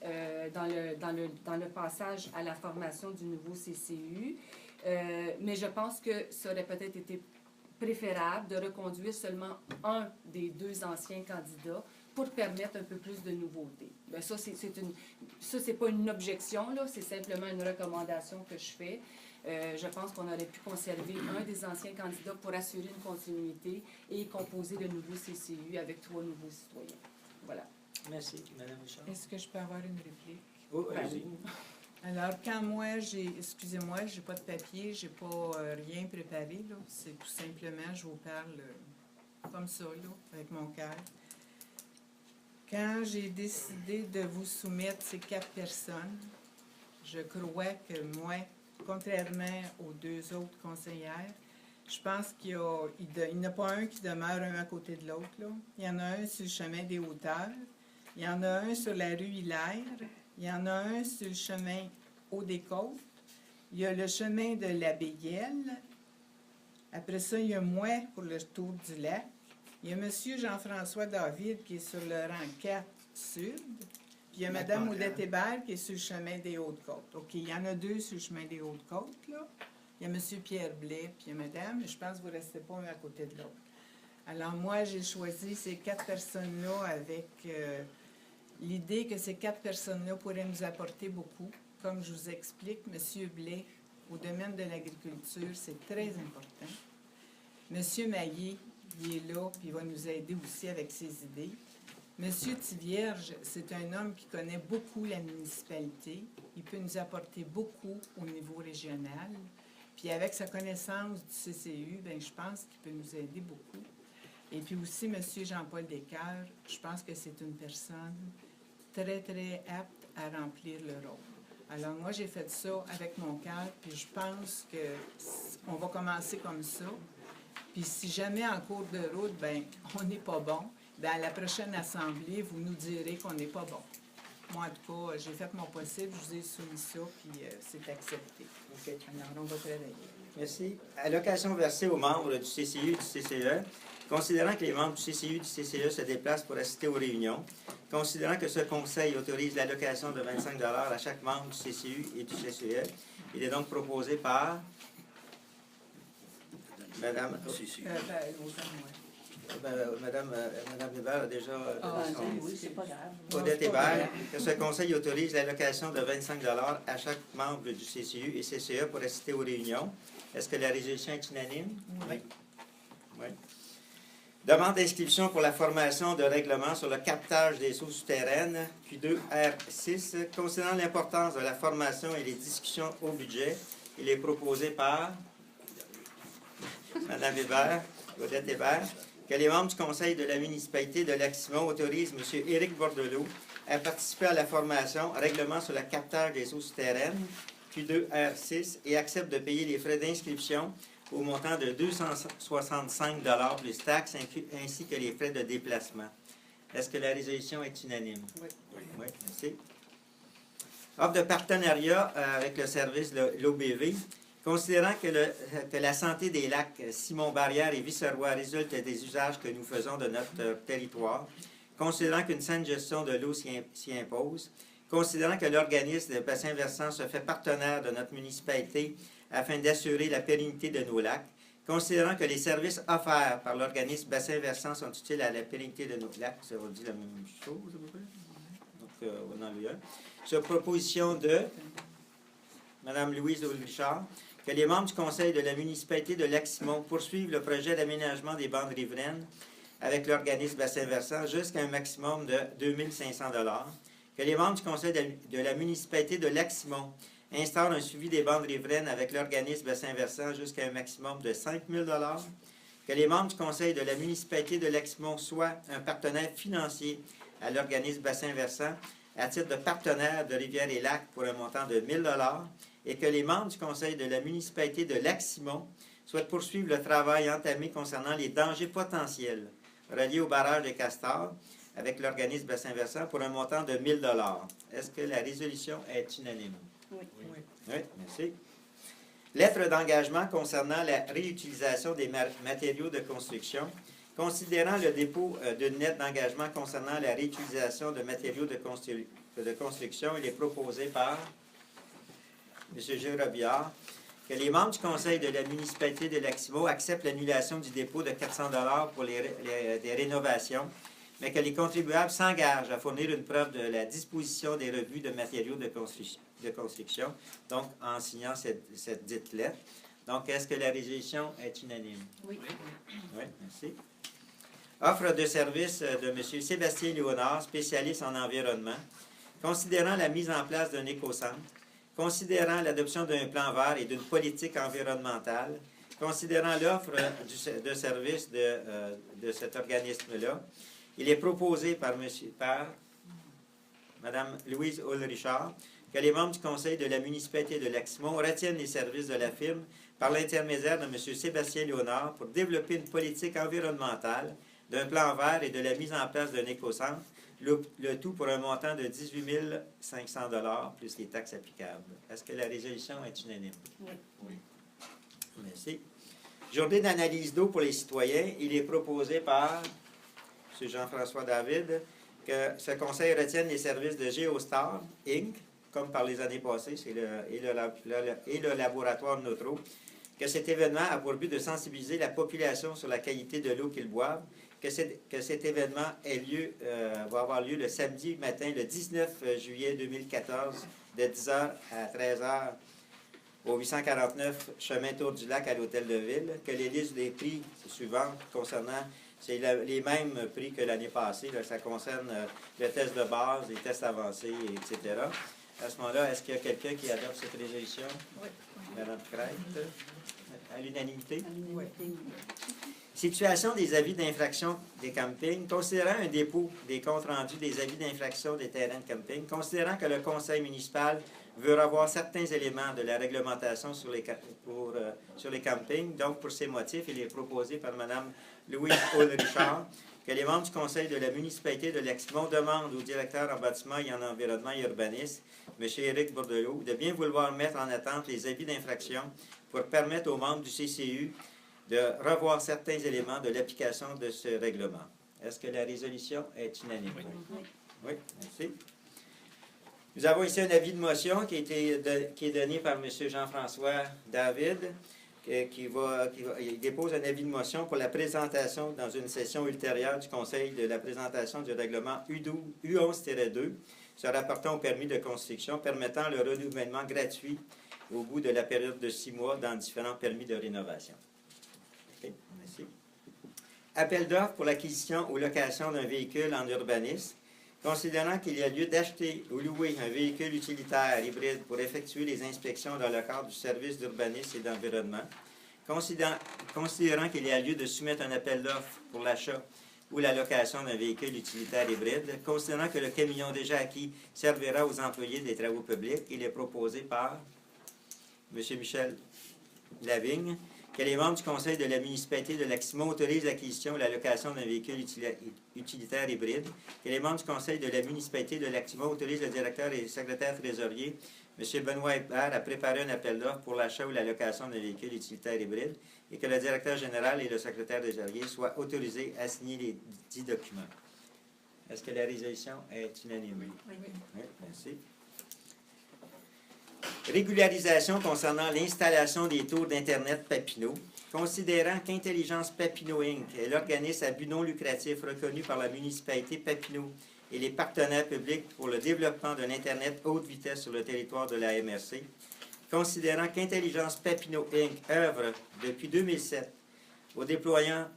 dans le passage à la formation du nouveau CCU. Mais je pense que ça aurait peut-être été préférable de reconduire seulement un des 2 anciens candidats pour permettre un peu plus de nouveautés. Bien, ça, c'est pas une objection, là, c'est simplement une recommandation que je fais. Je pense qu'on aurait pu conserver un des anciens candidats pour assurer une continuité et composer le nouveau CCU avec 3 nouveaux citoyens. Voilà.
Merci. Madame Richard.
Est-ce que je peux avoir une réplique?
Oh, allez-y.
Alors, quand moi, excusez-moi, j'ai pas de papier, j'ai pas rien préparé, là. C'est tout simplement, je vous parle comme ça, là, avec mon cœur. Quand j'ai décidé de vous soumettre ces 4 personnes, je crois que moi, contrairement aux 2 autres conseillères, je pense qu'il n'y en a pas un qui demeure un à côté de l'autre, là. Il y en a un sur le chemin des Hauteurs, il y en a un sur la rue Hilaire, il y en a un sur le chemin Haut-des-Côtes, il y a le chemin de la Béguelle, après ça, il y a moi pour le tour du lac, il y a M. Jean-François David qui est sur le rang 4 sud, puis il y a Mme Odette Hébert qui est sur le chemin des Hautes-Côtes. OK, il y en a 2 sur le chemin des Hautes-Côtes, là. Il y a M. Pierre Blais, puis il y a Madame, mais je pense que vous ne restez pas un à côté de l'autre. Alors moi, j'ai choisi ces 4 personnes-là avec l'idée que ces 4 personnes-là pourraient nous apporter beaucoup. Comme je vous explique, M. Blais, au domaine de l'agriculture, c'est très important. M. Maillé, il est là, puis il va nous aider aussi avec ses idées. M. Tivierge, c'est un homme qui connaît beaucoup la municipalité. Il peut nous apporter beaucoup au niveau régional. Puis avec sa connaissance du CCU, bien, je pense qu'il peut nous aider beaucoup. Et puis aussi, M. Jean-Paul Descœurs, je pense que c'est une personne très, très apte à remplir le rôle. Alors moi, j'ai fait ça avec mon cœur, puis je pense qu'on va commencer comme ça. Puis si jamais en cours de route, bien, on n'est pas bon, bien, à la prochaine assemblée, vous nous direz qu'on n'est pas bon. moi, en tout cas, j'ai fait mon possible, je vous ai soumis ça, puis c'est accepté.
OK.
Alors, on va travailler.
Merci. Allocation versée aux membres du CCU et du CCE. Considérant que les membres du CCU et du CCE se déplacent pour assister aux réunions, considérant que ce conseil autorise l'allocation de 25 à chaque membre du CCU et du CCE, il est donc proposé par Madame... Madame Hébert a déjà...
Oui, c'est pas grave.
Odette Hébert, que ce conseil autorise l'allocation de 25 à chaque membre du CCU et CCE pour assister aux réunions. Est-ce que la résolution est unanime?
Oui.
Oui. Demande d'inscription pour la formation de règlement sur le captage des eaux souterraines, puis 2R6. Considérant l'importance de la formation et les discussions au budget, il est proposé par Mme Hébert, Odette Hébert, que les membres du conseil de la municipalité de Lac-Simon autorisent M. Éric Bordelot à participer à la formation règlement sur le captage des eaux souterraines, puis 2R6, et accepte de payer les frais d'inscription au montant de 265 plus taxes, ainsi que les frais de déplacement. Est-ce que la résolution est unanime?
Oui.
Oui, merci. Offre de partenariat avec le service de l'OBV. Considérant que la santé des lacs Simon-Barrière et Visseroy résulte des usages que nous faisons de notre territoire, considérant qu'une saine gestion de l'eau s'y impose, considérant que l'organisme de bassin versant se fait partenaire de notre municipalité afin d'assurer la pérennité de nos lacs, considérant que les services offerts par l'organisme bassin versant sont utiles à la pérennité de nos lacs, ça vous dit la même chose à peu près? Donc, on va en lui un. Sur proposition de Mme Louise Richard, que les membres du conseil de la municipalité de Lac-Simon poursuivent le projet d'aménagement des bandes riveraines avec l'organisme bassin versant jusqu'à un maximum de 2 500 $, que les membres du conseil de la municipalité de Lac-Simon instaurent un suivi des bandes riveraines avec l'organisme bassin versant jusqu'à un maximum de 5 000 $, que les membres du conseil de la municipalité de Lac-Simon soient un partenaire financier à l'organisme bassin versant à titre de partenaire de Rivière-et-Lacs pour un montant de 1 000 $, et que les membres du conseil de la municipalité de Lac-Simon souhaitent poursuivre le travail entamé concernant les dangers potentiels reliés au barrage des Castors avec l'organisme bassin versant pour un montant de 1 000 $. Est-ce que la résolution est unanime?
Oui.
Oui, merci. Lettre d'engagement concernant la réutilisation des matériaux de construction. Considérant le dépôt d'une lettre d'engagement concernant la réutilisation de matériaux de construction, il est proposé par M. Gilles Robillard que les membres du conseil de la municipalité de Lac-Simon acceptent l'annulation du dépôt de 400 $ pour des rénovations, mais que les contribuables s'engagent à fournir une preuve de la disposition des revues de matériaux de construction, donc en signant cette dite lettre. Donc, est-ce que la résolution est unanime?
Oui.
Oui, merci. Offre de service de M. Sébastien Léonard, spécialiste en environnement, considérant la mise en place d'un écocentre, considérant l'adoption d'un plan vert et d'une politique environnementale, considérant l'offre de service de cet organisme-là, il est proposé par Mme Louise Richard que les membres du conseil de la municipalité de Lac-Simon retiennent les services de la firme par l'intermédiaire de M. Sébastien Léonard pour développer une politique environnementale, d'un plan vert et de la mise en place d'un écocentre, le tout pour un montant de 18 500 $ plus les taxes applicables. Est-ce que la résolution est unanime?
Oui.
Merci. Journée d'analyse d'eau pour les citoyens. Il est proposé par M. Jean-François David que ce conseil retienne les services de Geostar, Inc., comme par les années passées, et le laboratoire Notro, que cet événement a pour but de sensibiliser la population sur la qualité de l'eau qu'ils boivent, que cet événement va avoir lieu le samedi matin, le 19 juillet 2014, de 10h à 13h, au 849 chemin Tour du Lac à l'Hôtel de Ville, que les listes des prix suivantes concernant, c'est les mêmes prix que l'année passée, là, ça concerne le test de base, les tests avancés, etc. À ce moment-là, est-ce qu'il y a quelqu'un qui adopte cette résolution?
Oui.
Mme Crête, à l'unanimité?
Oui.
Situation des avis d'infraction des campings. Considérant un dépôt des comptes rendus des avis d'infraction des terrains de camping, considérant que le conseil municipal veut revoir certains éléments de la réglementation sur les campings. Donc, pour ces motifs, il est proposé par Mme Louise Hall-Richard que les membres du Conseil de la municipalité de Leximont demandent au directeur en bâtiment et en environnement et urbanisme, M. Éric Bourdelot, de bien vouloir mettre en attente les avis d'infraction pour permettre aux membres du CCU de revoir certains éléments de l'application de ce règlement. Est-ce que la résolution est unanime? Oui, merci. Nous avons ici un avis de motion qui est donné par M. Jean-François David, il dépose un avis de motion pour la présentation dans une session ultérieure du Conseil de la présentation du règlement U11-2 se rapportant au permis de construction permettant le renouvellement gratuit au bout de la période de 6 mois dans différents permis de rénovation. Okay, merci. Appel d'offres pour l'acquisition ou location d'un véhicule en urbanisme. Considérant qu'il y a lieu d'acheter ou louer un véhicule utilitaire hybride pour effectuer les inspections dans le cadre du service d'urbanisme et d'environnement, considérant qu'il y a lieu de soumettre un appel d'offres pour l'achat ou la location d'un véhicule utilitaire hybride, considérant que le camion déjà acquis servira aux employés des travaux publics, il est proposé par M. Michel Lavigne que les membres du Conseil de la municipalité de Leximont autorisent l'acquisition ou la location d'un véhicule utilitaire hybride, que les membres du Conseil de la municipalité de Leximont autorisent le directeur et le secrétaire trésorier, M. Benoît Hébert, à préparer un appel d'offres pour l'achat ou la location d'un véhicule utilitaire hybride, et que le directeur général et le secrétaire trésorier soient autorisés à signer les 10 documents. Est-ce que la résolution est unanime?
Oui.
Oui, merci. Régularisation concernant l'installation des tours d'Internet Papineau. Considérant qu'Intelligence Papineau Inc. est l'organisme à but non lucratif reconnu par la municipalité Papineau et les partenaires publics pour le développement d'un Internet haute vitesse sur le territoire de la MRC, considérant qu'Intelligence Papineau Inc. œuvre depuis 2007 au déploiement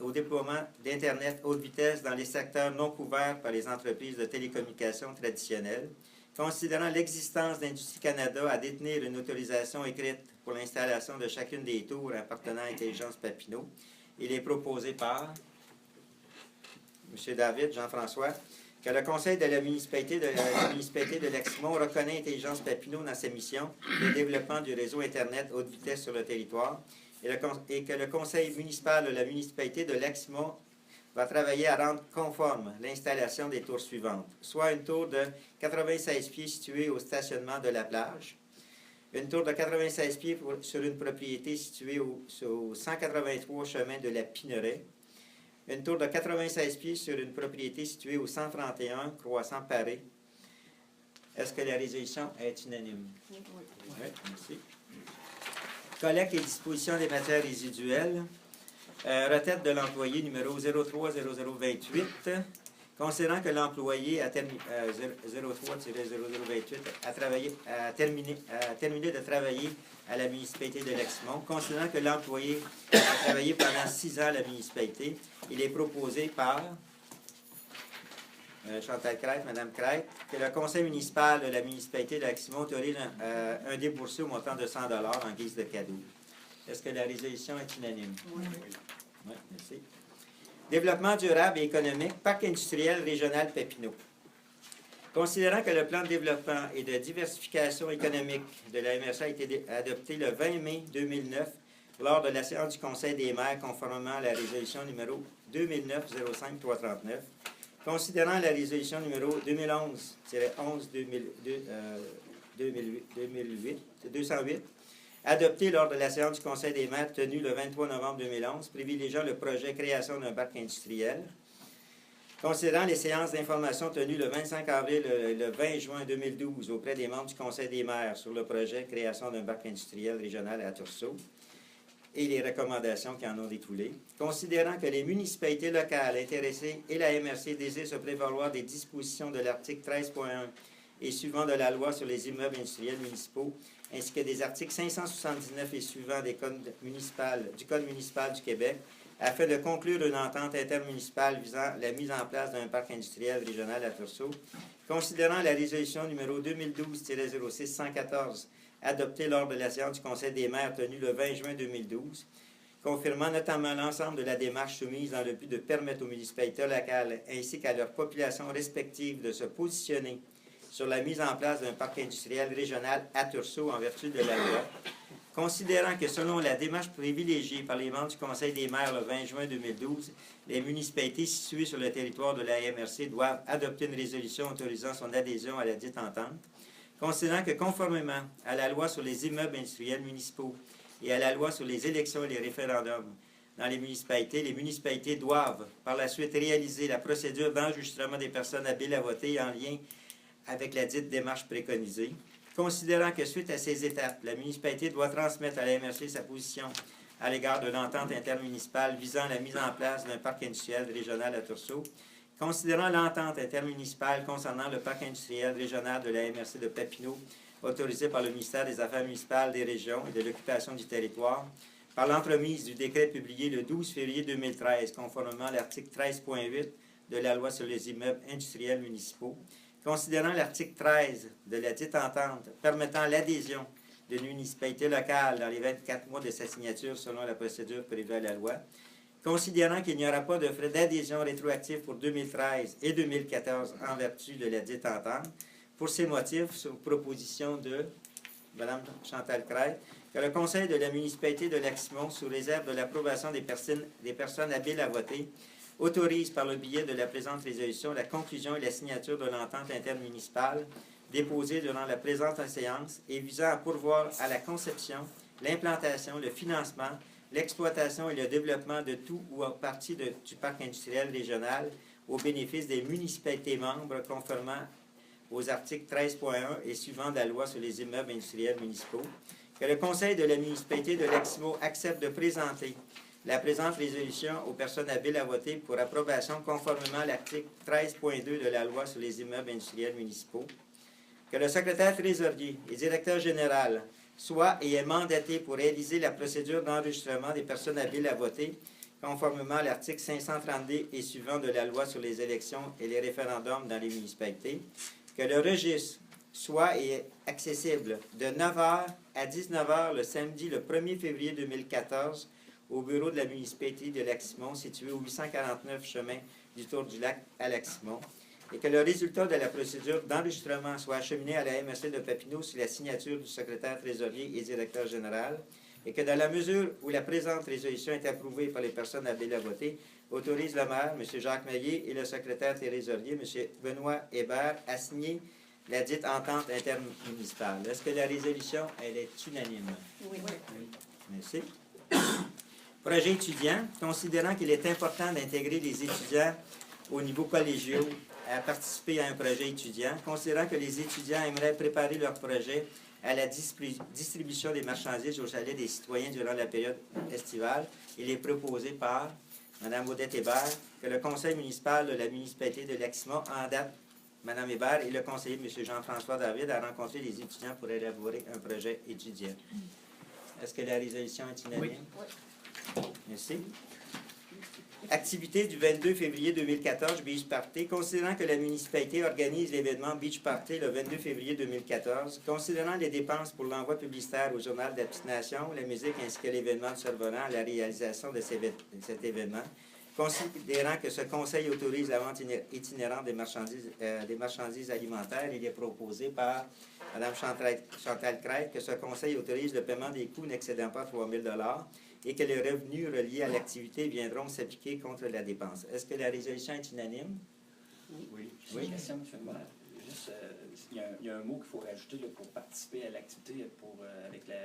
d'Internet haute vitesse dans les secteurs non couverts par les entreprises de télécommunications traditionnelles, considérant l'existence d'Industrie Canada à détenir une autorisation écrite pour l'installation de chacune des tours appartenant à Intelligence Papineau, il est proposé par M. David Jean-François que le Conseil de la municipalité de Leximont reconnaît Intelligence Papineau dans sa mission de développement du réseau Internet haute vitesse sur le territoire et que le Conseil municipal de la municipalité de Leximont va travailler à rendre conforme l'installation des tours suivantes, soit une tour de 96 pieds située au stationnement de la plage, une tour de 96 pieds sur une propriété située au 183 chemin de la Pineraie, une tour de 96 pieds sur une propriété située au 131 croissant Paris. Est-ce que la résolution est unanime? Oui, merci. Collecte et disposition des matières résiduelles. Retraite de l'employé numéro 030028, considérant que l'employé a 03-0028 a terminé de travailler à la municipalité de Leximont, considérant que l'employé a travaillé pendant 6 ans à la municipalité, il est proposé par Chantal Crête, Mme Crête, que le conseil municipal de la municipalité de Leximont autorise un déboursé au montant de 100 $ en guise de cadeau. Est-ce que la résolution est unanime? Oui. Oui, merci. Développement durable et économique, Parc industriel régional Papineau. Considérant que le plan de développement et de diversification économique de la MRC a été adopté le 20 mai 2009 lors de la séance du Conseil des maires conformément à la résolution numéro 2009-05-339, considérant la résolution numéro 2011-11-208, adopté lors de la séance du Conseil des maires tenue le 23 novembre 2011, privilégiant le projet création d'un parc industriel. Considérant les séances d'information tenues le 25 avril et le 20 juin 2012 auprès des membres du Conseil des maires sur le projet création d'un parc industriel régional à Tursault et les recommandations qui en ont découlé. Considérant que les municipalités locales intéressées et la MRC désirent se prévaloir des dispositions de l'article 13.1 et suivant de la loi sur les immeubles industriels municipaux, ainsi que des articles 579 et suivants du Code municipal du Québec, afin de conclure une entente intermunicipale visant la mise en place d'un parc industriel régional à Tursault, considérant la résolution numéro 2012-06-114, adoptée lors de la séance du Conseil des maires tenue le 20 juin 2012, confirmant notamment l'ensemble de la démarche soumise dans le but de permettre aux municipalités locales ainsi qu'à leurs populations respectives de se positionner sur la mise en place d'un parc industriel régional à Tursault en vertu de la loi, considérant que selon la démarche privilégiée par les membres du Conseil des maires le 20 juin 2012, les municipalités situées sur le territoire de la MRC doivent adopter une résolution autorisant son adhésion à la dite entente, considérant que conformément à la loi sur les immeubles industriels municipaux et à la loi sur les élections et les référendums dans les municipalités doivent par la suite réaliser la procédure d'enregistrement des personnes habiles à voter en lien avec la dite démarche préconisée. Considérant que suite à ces étapes, la municipalité doit transmettre à la MRC sa position à l'égard de l'entente intermunicipale visant la mise en place d'un parc industriel régional à Tursault, considérant l'entente intermunicipale concernant le parc industriel régional de la MRC de Papineau, autorisé par le ministère des Affaires municipales des régions et de l'occupation du territoire, par l'entremise du décret publié le 12 février 2013, conformément à l'article 13.8 de la loi sur les immeubles industriels municipaux, considérant l'article 13 de la dite entente permettant l'adhésion d'une municipalité locale dans les 24 mois de sa signature selon la procédure prévue à la loi, considérant qu'il n'y aura pas de frais d'adhésion rétroactifs pour 2013 et 2014 en vertu de la dite entente, pour ces motifs, sur proposition de Mme Chantal Craig, que le Conseil de la municipalité de Lac-Simon, sous réserve de l'approbation des personnes habiles à voter, autorise par le biais de la présente résolution la conclusion et la signature de l'entente intermunicipale déposée durant la présente séance et visant à pourvoir à la conception, l'implantation, le financement, l'exploitation et le développement de tout ou en partie du parc industriel régional au bénéfice des municipalités membres conformément aux articles 13.1 et suivants de la loi sur les immeubles industriels municipaux, que le Conseil de la municipalité de Lac-Simon accepte de présenter la présente résolution aux personnes habiles à voter pour approbation conformément à l'article 13.2 de la loi sur les immeubles industriels municipaux, que le secrétaire trésorier et directeur général soit et est mandaté pour réaliser la procédure d'enregistrement des personnes habiles à voter conformément à l'article 532 et suivant de la loi sur les élections et les référendums dans les municipalités, que le registre soit et est accessible de 9h à 19h le samedi le 1er février 2014 au bureau de la municipalité de Lac-Simon, situé au 849 chemin du Tour du Lac à Lac-Simon, et que le résultat de la procédure d'enregistrement soit acheminé à la MRC de Papineau sur la signature du secrétaire trésorier et directeur général, et que dans la mesure où la présente résolution est approuvée par les personnes habiles à voter, autorise le maire, M. Jacques Maillet, et le secrétaire trésorier, M. Benoît Hébert, à signer la dite entente intermunicipale. Est-ce que la résolution, elle est unanime?
Oui.
Merci. Projet étudiant, considérant qu'il est important d'intégrer les étudiants au niveau collégial à participer à un projet étudiant, considérant que les étudiants aimeraient préparer leur projet à la distribution des marchandises au chalet des citoyens durant la période estivale, il est proposé par Mme Odette Hébert que le conseil municipal de la municipalité de Lac-Simon, en date, Mme Hébert et le conseiller M. Jean-François David a rencontré les étudiants pour élaborer un projet étudiant. Est-ce que la résolution est unanime?
Oui.
Merci. Activité du 22 février 2014, Beach Party. Considérant que la municipalité organise l'événement Beach Party le 22 février 2014, considérant les dépenses pour l'envoi publicitaire au journal de la Petite Nation, la musique ainsi que l'événement survenant à la réalisation de cet événement, considérant que ce conseil autorise la vente itinérante des marchandises alimentaires, il est proposé par Mme Chantal Craig que ce conseil autorise le paiement des coûts n'excédant pas 3 000 $ et que les revenus reliés à l'activité viendront s'appliquer contre la dépense. Est-ce que la résolution est unanime?
Oui. J'ai
Oui.
une question, M. le maire. Juste, il y a un mot qu'il faut rajouter là, pour participer à l'activité avec la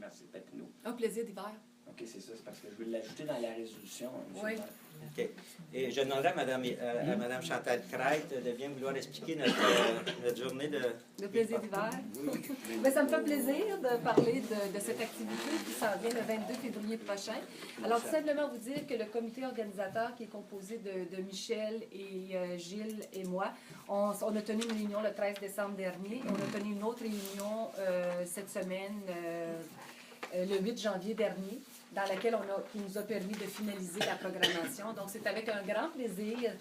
MRC de Papineau.
Un plaisir d'hiver.
OK, c'est ça. C'est parce que je veux l'ajouter dans la résolution, M.
Oui.
le maire.
OK. Et je demanderai à Mme Chantal Craig de bien vouloir expliquer notre journée de...
Le plaisir d'hiver.
Oui.
Mais ça me fait plaisir de parler de cette activité qui s'en vient le 22 février prochain. Alors, tout simplement vous dire que le comité organisateur, qui est composé de Michel et Gilles et moi, on a tenu une réunion le 13 décembre dernier. On a tenu une autre réunion cette semaine, le 8 janvier dernier, dans laquelle qui nous a permis de finaliser la programmation. Donc, c'est avec un grand plaisir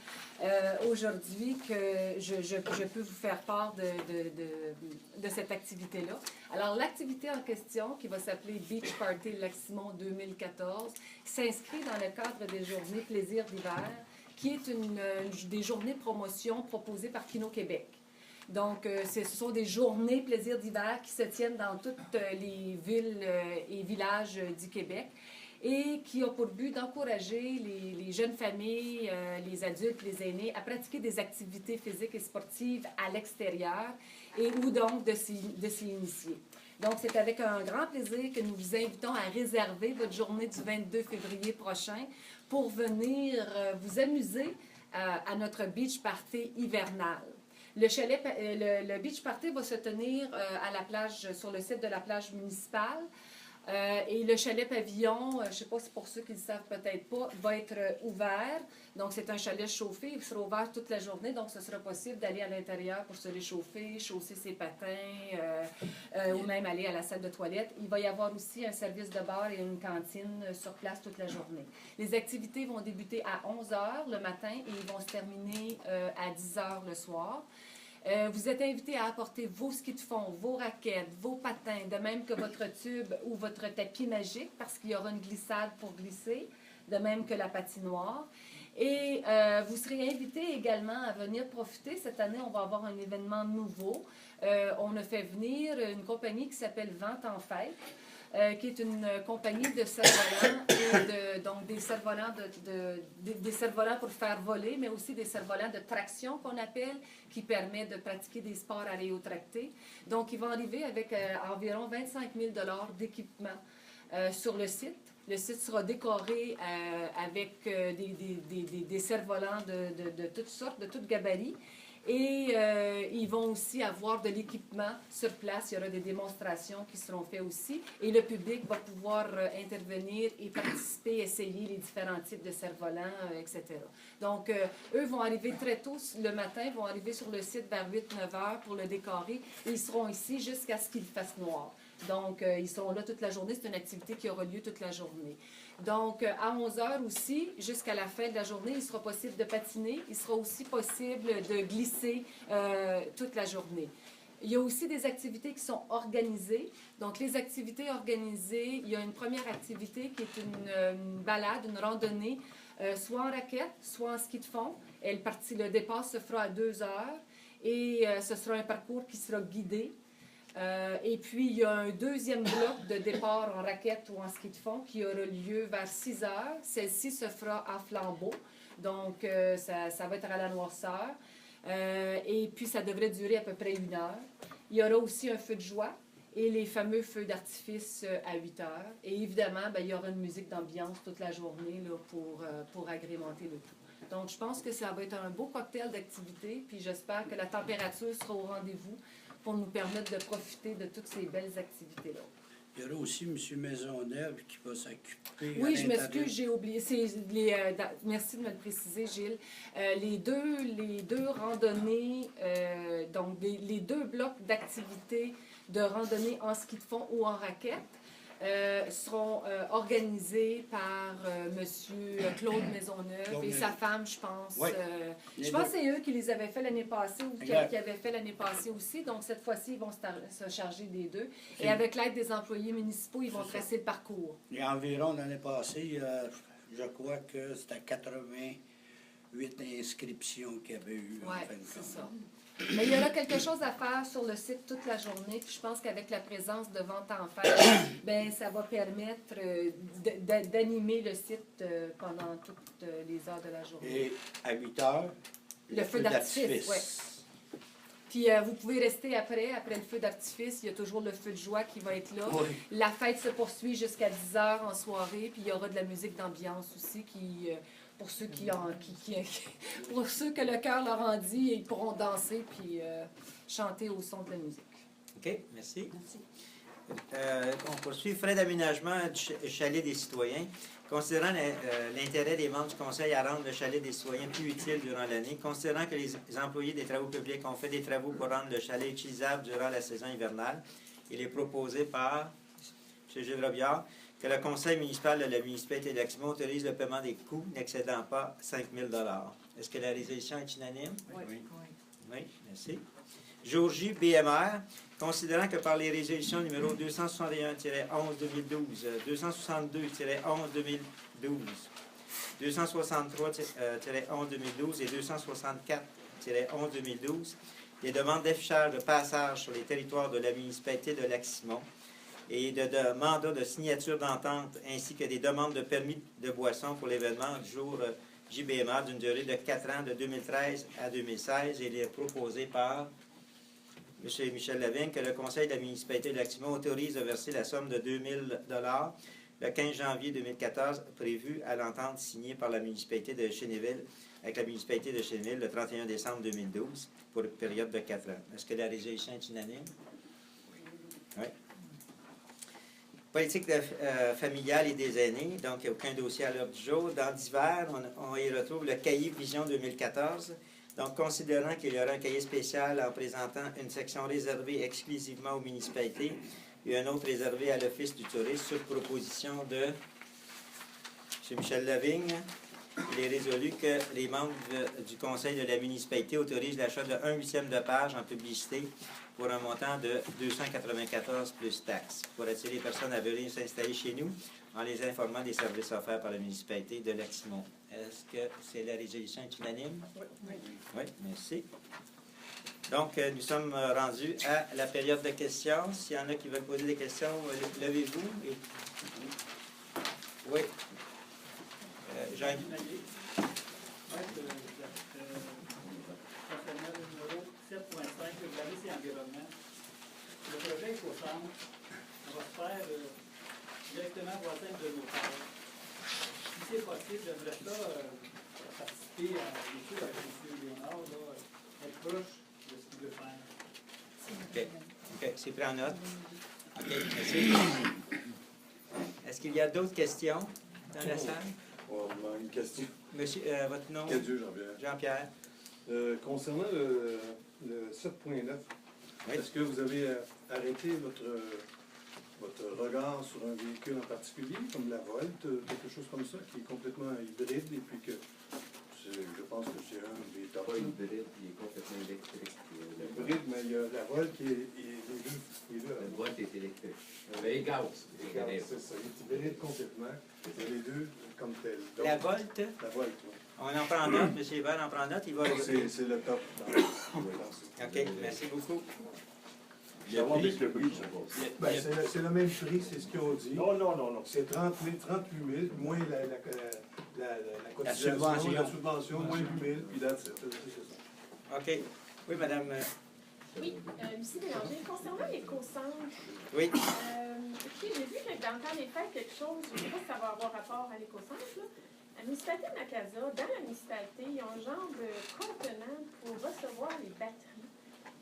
aujourd'hui que je peux vous faire part de cette activité-là. Alors, l'activité en question, qui va s'appeler Beach Party Lac-Simon 2014, s'inscrit dans le cadre des journées Plaisir d'hiver, qui est des journées de promotion proposées par Kino Québec. Donc, ce sont des journées plaisir d'hiver qui se tiennent dans toutes les villes et villages du Québec et qui ont pour but d'encourager les jeunes familles, les adultes, les aînés à pratiquer des activités physiques et sportives à l'extérieur et ou donc de s'y initier. Donc, c'est avec un grand plaisir que nous vous invitons à réserver votre journée du 22 février prochain pour venir vous amuser à notre beach party hivernal. Le beach party va se tenir à la plage, sur le site de la plage municipale. Et le chalet pavillon, je ne sais pas si pour ceux qui ne le savent peut-être pas, va être ouvert. Donc, c'est un chalet chauffé. Il sera ouvert toute la journée. Donc, ce sera possible d'aller à l'intérieur pour se réchauffer, chausser ses patins ou même aller à la salle de toilette. Il va y avoir aussi un service de bar et une cantine sur place toute la journée. Les activités vont débuter à 11 h le matin et ils vont se terminer à 10 h le soir. Vous êtes invités à apporter vos skis de fond, vos raquettes, vos patins, de même que votre tube ou votre tapis magique, parce qu'il y aura une glissade pour glisser, de même que la patinoire. Et vous serez invités également à venir profiter. Cette année, on va avoir un événement nouveau. On a fait venir une compagnie qui s'appelle Vente en Fête, qui est une compagnie de cerfs-volants, donc des cerfs-volants des cerfs-volants pour faire voler, mais aussi des cerfs-volants de traction qu'on appelle, qui permet de pratiquer des sports aréotractés. Donc, ils vont arriver avec environ 25 000 $ d'équipement sur le site. Le site sera décoré avec des cerfs-volants de toutes sortes, de toutes gabarits. Et ils vont aussi avoir de l'équipement sur place. Il y aura des démonstrations qui seront faites aussi. Et le public va pouvoir intervenir et participer, essayer les différents types de cerfs-volants, etc. Donc, eux vont arriver très tôt le matin, vont arriver sur le site vers 8-9 heures pour le décorer. Et ils seront ici jusqu'à ce qu'il fasse noir. Donc, ils seront là toute la journée. C'est une activité qui aura lieu toute la journée. Donc, à 11 h aussi, jusqu'à la fin de la journée, il sera possible de patiner. Il sera aussi possible de glisser toute la journée. Il y a aussi des activités qui sont organisées. Donc, les activités organisées, il y a une première activité qui est une balade, une randonnée, soit en raquette, soit en ski de fond. Le départ se fera à 2 h et ce sera un parcours qui sera guidé. Et puis, il y a un deuxième bloc de départ en raquette ou en ski de fond qui aura lieu vers 6 h. Celle-ci se fera à flambeau. Donc, ça va être à la noirceur. Et puis, ça devrait durer à peu près 1 heure. Il y aura aussi un feu de joie et les fameux feux d'artifice à 8 h. Et évidemment, il y aura une musique d'ambiance toute la journée là, pour agrémenter le tout. Donc, je pense que ça va être un beau cocktail d'activités. Puis, j'espère que la température sera au rendez-vous pour nous permettre de profiter de toutes ces belles activités-là.
Il y aura aussi M. Maisonneuve qui va s'occuper.
Oui, je m'excuse, j'ai oublié. Merci de me le préciser, Gilles. Les deux randonnées, donc les deux blocs d'activités de randonnée en ski de fond ou en raquette seront organisés par M. Claude Maisonneuve et sa femme, je pense.
Oui.
Je pense que c'est eux qui les avaient fait l'année passée ou qui avaient fait l'année passée aussi. Donc, cette fois-ci, ils vont se charger des deux. Et avec l'aide des employés municipaux, ils vont tracer le parcours.
Et environ l'année passée, je crois que c'était 88 inscriptions qu'il y avait eu.
Oui, c'est ça. Mais il y aura quelque chose à faire sur le site toute la journée. Puis je pense qu'avec la présence de Vente en Fête, ça va permettre d'animer le site pendant toutes les heures de la journée.
Et à 8 heures,
le feu d'artifice. Oui. Puis vous pouvez rester après le feu d'artifice. Il y a toujours le feu de joie qui va être là.
Oui.
La fête se poursuit jusqu'à 10 h en soirée. Puis il y aura de la musique d'ambiance aussi qui... Pour ceux pour ceux que le cœur leur en dit, ils pourront danser puis chanter au son de la musique.
OK, merci. On poursuit. Frais d'aménagement du chalet des citoyens. Considérant l'intérêt des membres du Conseil à rendre le chalet des citoyens plus utile durant l'année, considérant que les employés des travaux publics ont fait des travaux pour rendre le chalet utilisable durant la saison hivernale, il est proposé par M. Gilles Robillard que le Conseil municipal de la municipalité d'Exmont autorise le paiement des coûts n'excédant pas 5 000 $. Est-ce que la résolution est unanime?
Oui.
Oui, merci. Jour J, BMR, considérant que par les résolutions numéro 261-11-2012, 262-11-2012, 263-11-2012 et 264-11-2012, des demandes d'affichage de passage sur les territoires de la municipalité de Lac-Simon et de mandats de signature d'entente ainsi que des demandes de permis de boisson pour l'événement du jour JBMA d'une durée de 4 ans de 2013 à 2016. Il est proposé par M. Michel Lavigne que le Conseil de la municipalité de Lac-Simon autorise à verser la somme de 2 000 $ le 15 janvier 2014 prévue à l'entente signée par la municipalité de Chénéville avec la municipalité de Chénéville le 31 décembre 2012 pour une période de 4 ans. Est-ce que la résolution est unanime? Oui. Politique familiale et des aînés, donc il n'y a aucun dossier à l'ordre du jour. Dans divers, on y retrouve le cahier Vision 2014. Donc, considérant qu'il y aura un cahier spécial en présentant une section réservée exclusivement aux municipalités et un autre réservé à l'Office du tourisme sur proposition de M. Michel Lavigne, il est résolu que les membres du Conseil de la municipalité autorisent l'achat de 1/8 de page en publicité pour un montant de 294 plus taxes pour attirer les personnes à venir s'installer chez nous en les informant des services offerts par la municipalité de Lac-Simon. Est-ce que c'est la résolution est unanime? Oui, merci. Donc, nous sommes rendus à la période de questions. S'il y en a qui veulent poser des questions, levez-vous. Oui. Jean.
Concernant le numéro 7.5, le service et environnement, le projet éco-centre va se faire directement voisin de nos terres. Si c'est possible, j'aimerais ça participer à l'étude avec M. Léonard, être proche de ce qu'il veut faire.
OK, c'est pris en note. OK, merci. Est-ce qu'il y a d'autres questions dans la salle?
On a une question.
Monsieur, votre nom?
Cadieux, Jean-Pierre.
Jean-Pierre.
Concernant le 7.9, est-ce que vous avez arrêté votre regard sur un véhicule en particulier, comme la Volt, quelque chose comme ça, qui est complètement hybride, et puis que je pense que c'est un des top.
Pas hybride, il est complètement électrique.
Hybride, mais il y a la Volt qui est les deux.
La boîte est électrique. Mais gaz.
C'est ça, il est hybride complètement. Il y a les deux comme tels. Donc,
La Volt?
La Volt, oui.
On en prend note, M. Hébert en prend note. Il va...
C'est le top.
OK, merci beaucoup.
Il y a plus que prix.
Ben, c'est le même prix, c'est ce qu'ils ont dit.
Non.
C'est 38 000, moins la cotisation, la subvention, moins 8 000, puis là, c'est ça.
OK. Oui, madame.
Oui, Lucie Bélanger. Concernant l'éco-centre,
Oui.
écoutez, j'ai vu que dans le temps des fêtes, quelque chose, je ne sais pas si ça va avoir rapport à l'éco-centre, là. La municipalité de Macasa, dans la municipalité, ils ont un genre de contenant pour recevoir les batteries.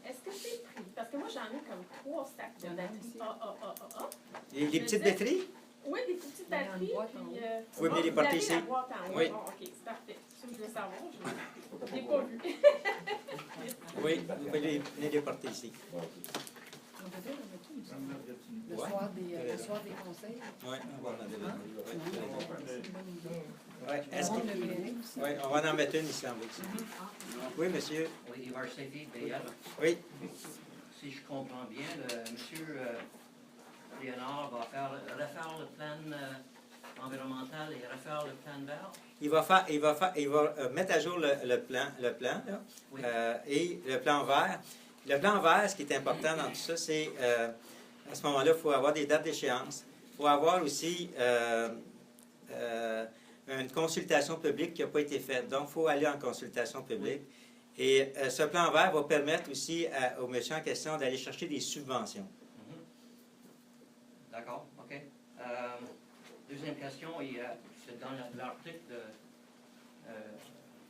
Est-ce que c'est pris? Parce que moi, j'en ai comme 3 stacks de batteries AAAA.
Les petites batteries?
Oui, des petites batteries. Puis,
vous pouvez venir les porter ici.
La boîte en haut.
Oui.
Bon, OK, c'est parfait. Ça, je voulais savoir. Je ne l'ai pas vu.
Oui, vous pouvez venir les porter ici.
Le soir des conseils.
Oui, on va en donner. Oui,
Oui,
on va en mettre une ici en bas. Oui, monsieur.
Oui, Yvar Sefi, BL.
Oui.
Si je comprends bien, monsieur Léonard va refaire le plan environnemental et refaire le plan vert.
Il va mettre à jour le plan là,
Oui.
Et le plan vert. Le plan vert, ce qui est important dans tout ça, c'est à ce moment-là, il faut avoir des dates d'échéance. Il faut avoir aussi une consultation publique qui n'a pas été faite. Donc, il faut aller en consultation publique. Oui. Et ce plan vert va permettre aussi aux méchants en question d'aller chercher des subventions.
D'accord, OK. Deuxième question, c'est dans l'article de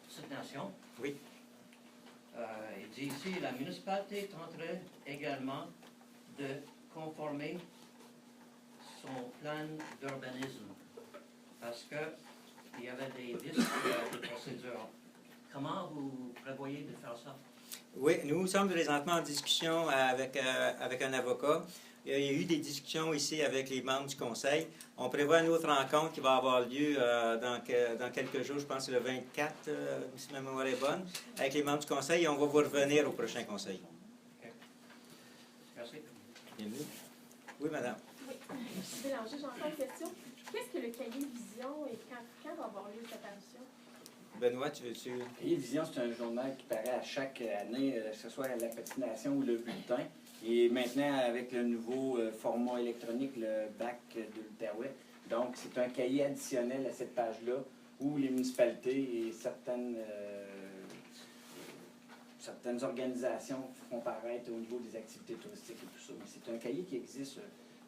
cette nation.
Oui.
Il dit ici, la municipalité tenterait également de conformer son plan d'urbanisme parce qu'il y avait des listes de procédures. Comment vous prévoyez de faire ça?
Oui, nous sommes présentement en discussion avec un avocat. Il y a eu des discussions ici avec les membres du conseil. On prévoit une autre rencontre qui va avoir lieu dans quelques jours, je pense que c'est le 24, si ma mémoire est bonne, avec les membres du conseil et on va vous revenir au prochain conseil.
Okay. Merci.
Bienvenue. Oui, madame.
Oui, M. Bélanger, j'ai encore une question. Qu'est-ce que le cahier Vision et quand va avoir lieu sa parution?
Benoît, tu veux-tu...
Cahier de vision, c'est un journal qui paraît à chaque année, que ce soit à la patination ou le bulletin. Et maintenant, avec le nouveau format électronique, le bac de l'Outaouais, donc c'est un cahier additionnel à cette page-là où les municipalités et certaines organisations font paraître au niveau des activités touristiques et tout ça. Mais c'est un cahier qui existe,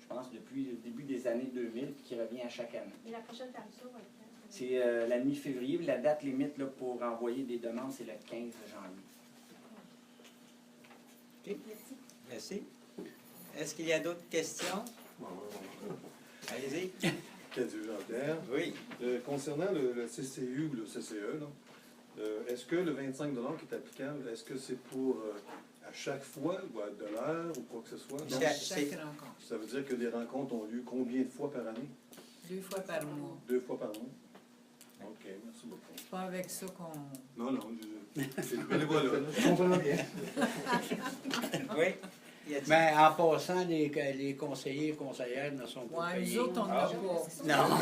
je pense, depuis le début des années 2000 qui revient à chaque année.
Et la prochaine parution va être quand?
C'est la mi-février. La date limite là, pour envoyer des demandes, c'est le 15 janvier.
OK. Merci. Est-ce qu'il y a d'autres questions? Allez-y.
Jean-Pierre.
Oui.
Concernant le CCU ou le CCE, là, est-ce que le 25 $ qui est applicable, est-ce que c'est pour à chaque fois ou à de l'heure ou quoi que ce soit?
Chaque rencontre.
Ça veut dire que les rencontres ont lieu combien de fois par année?
2 fois par mois.
2 fois par mois? OK, merci beaucoup.
C'est pas avec ça qu'on...
Non, c'est le bénévolat. Je comprends bien.
Oui.
Mais en passant, les conseillers et conseillères ne sont pas
Ouais,
payés.
nous autres, on n'a pas.
Non.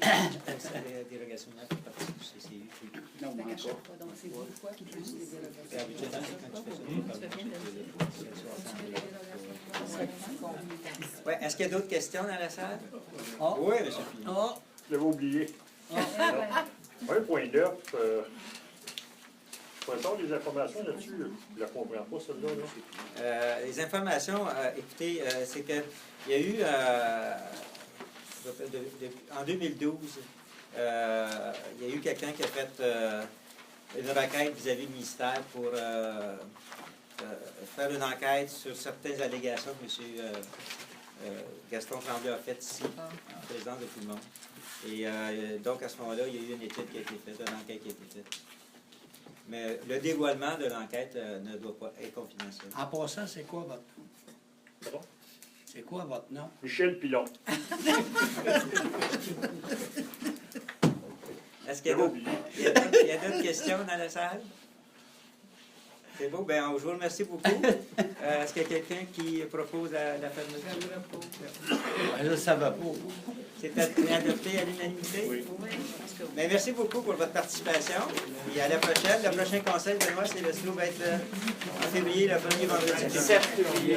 La dérogation pour partie du CCU.
Non, mais encore.
Donc, c'est quoi qui peut juste des dérogations?
Habituellement, quand tu fais ça, ouais, est-ce qu'il y a d'autres questions dans la salle?
Ah.
Oui, M. Fillion.
Ah.
Je l'avais oublié. 1.9, quelles sont les informations là-dessus? Je ne la comprends pas, celle-là. Là.
Les informations, écoutez, c'est qu'il y a eu, en 2012, il y a eu quelqu'un qui a fait une requête vis-à-vis du ministère pour faire une enquête sur certaines allégations que M. Gaston Tremblay a faites ici, en présence de tout le monde. Et donc, à ce moment-là, il y a eu une étude qui a été faite, une enquête qui a été faite. Mais le dévoilement de l'enquête ne doit pas être confidentiel.
En passant, c'est quoi votre...
Pardon?
C'est quoi votre nom?
Michel Pilon.
Est-ce qu'il y a d'autres questions dans la salle? C'est beau. Bien, je vous remercie beaucoup. Est-ce qu'il y a quelqu'un qui propose la fermeture?
Là, ça va pas.
C'est adopté à l'unanimité?
Oui.
Bien, merci beaucoup pour votre participation. Et à la prochaine. Le prochain conseil, Benoît, c'est va être en février, le premier vendredi.
17 février.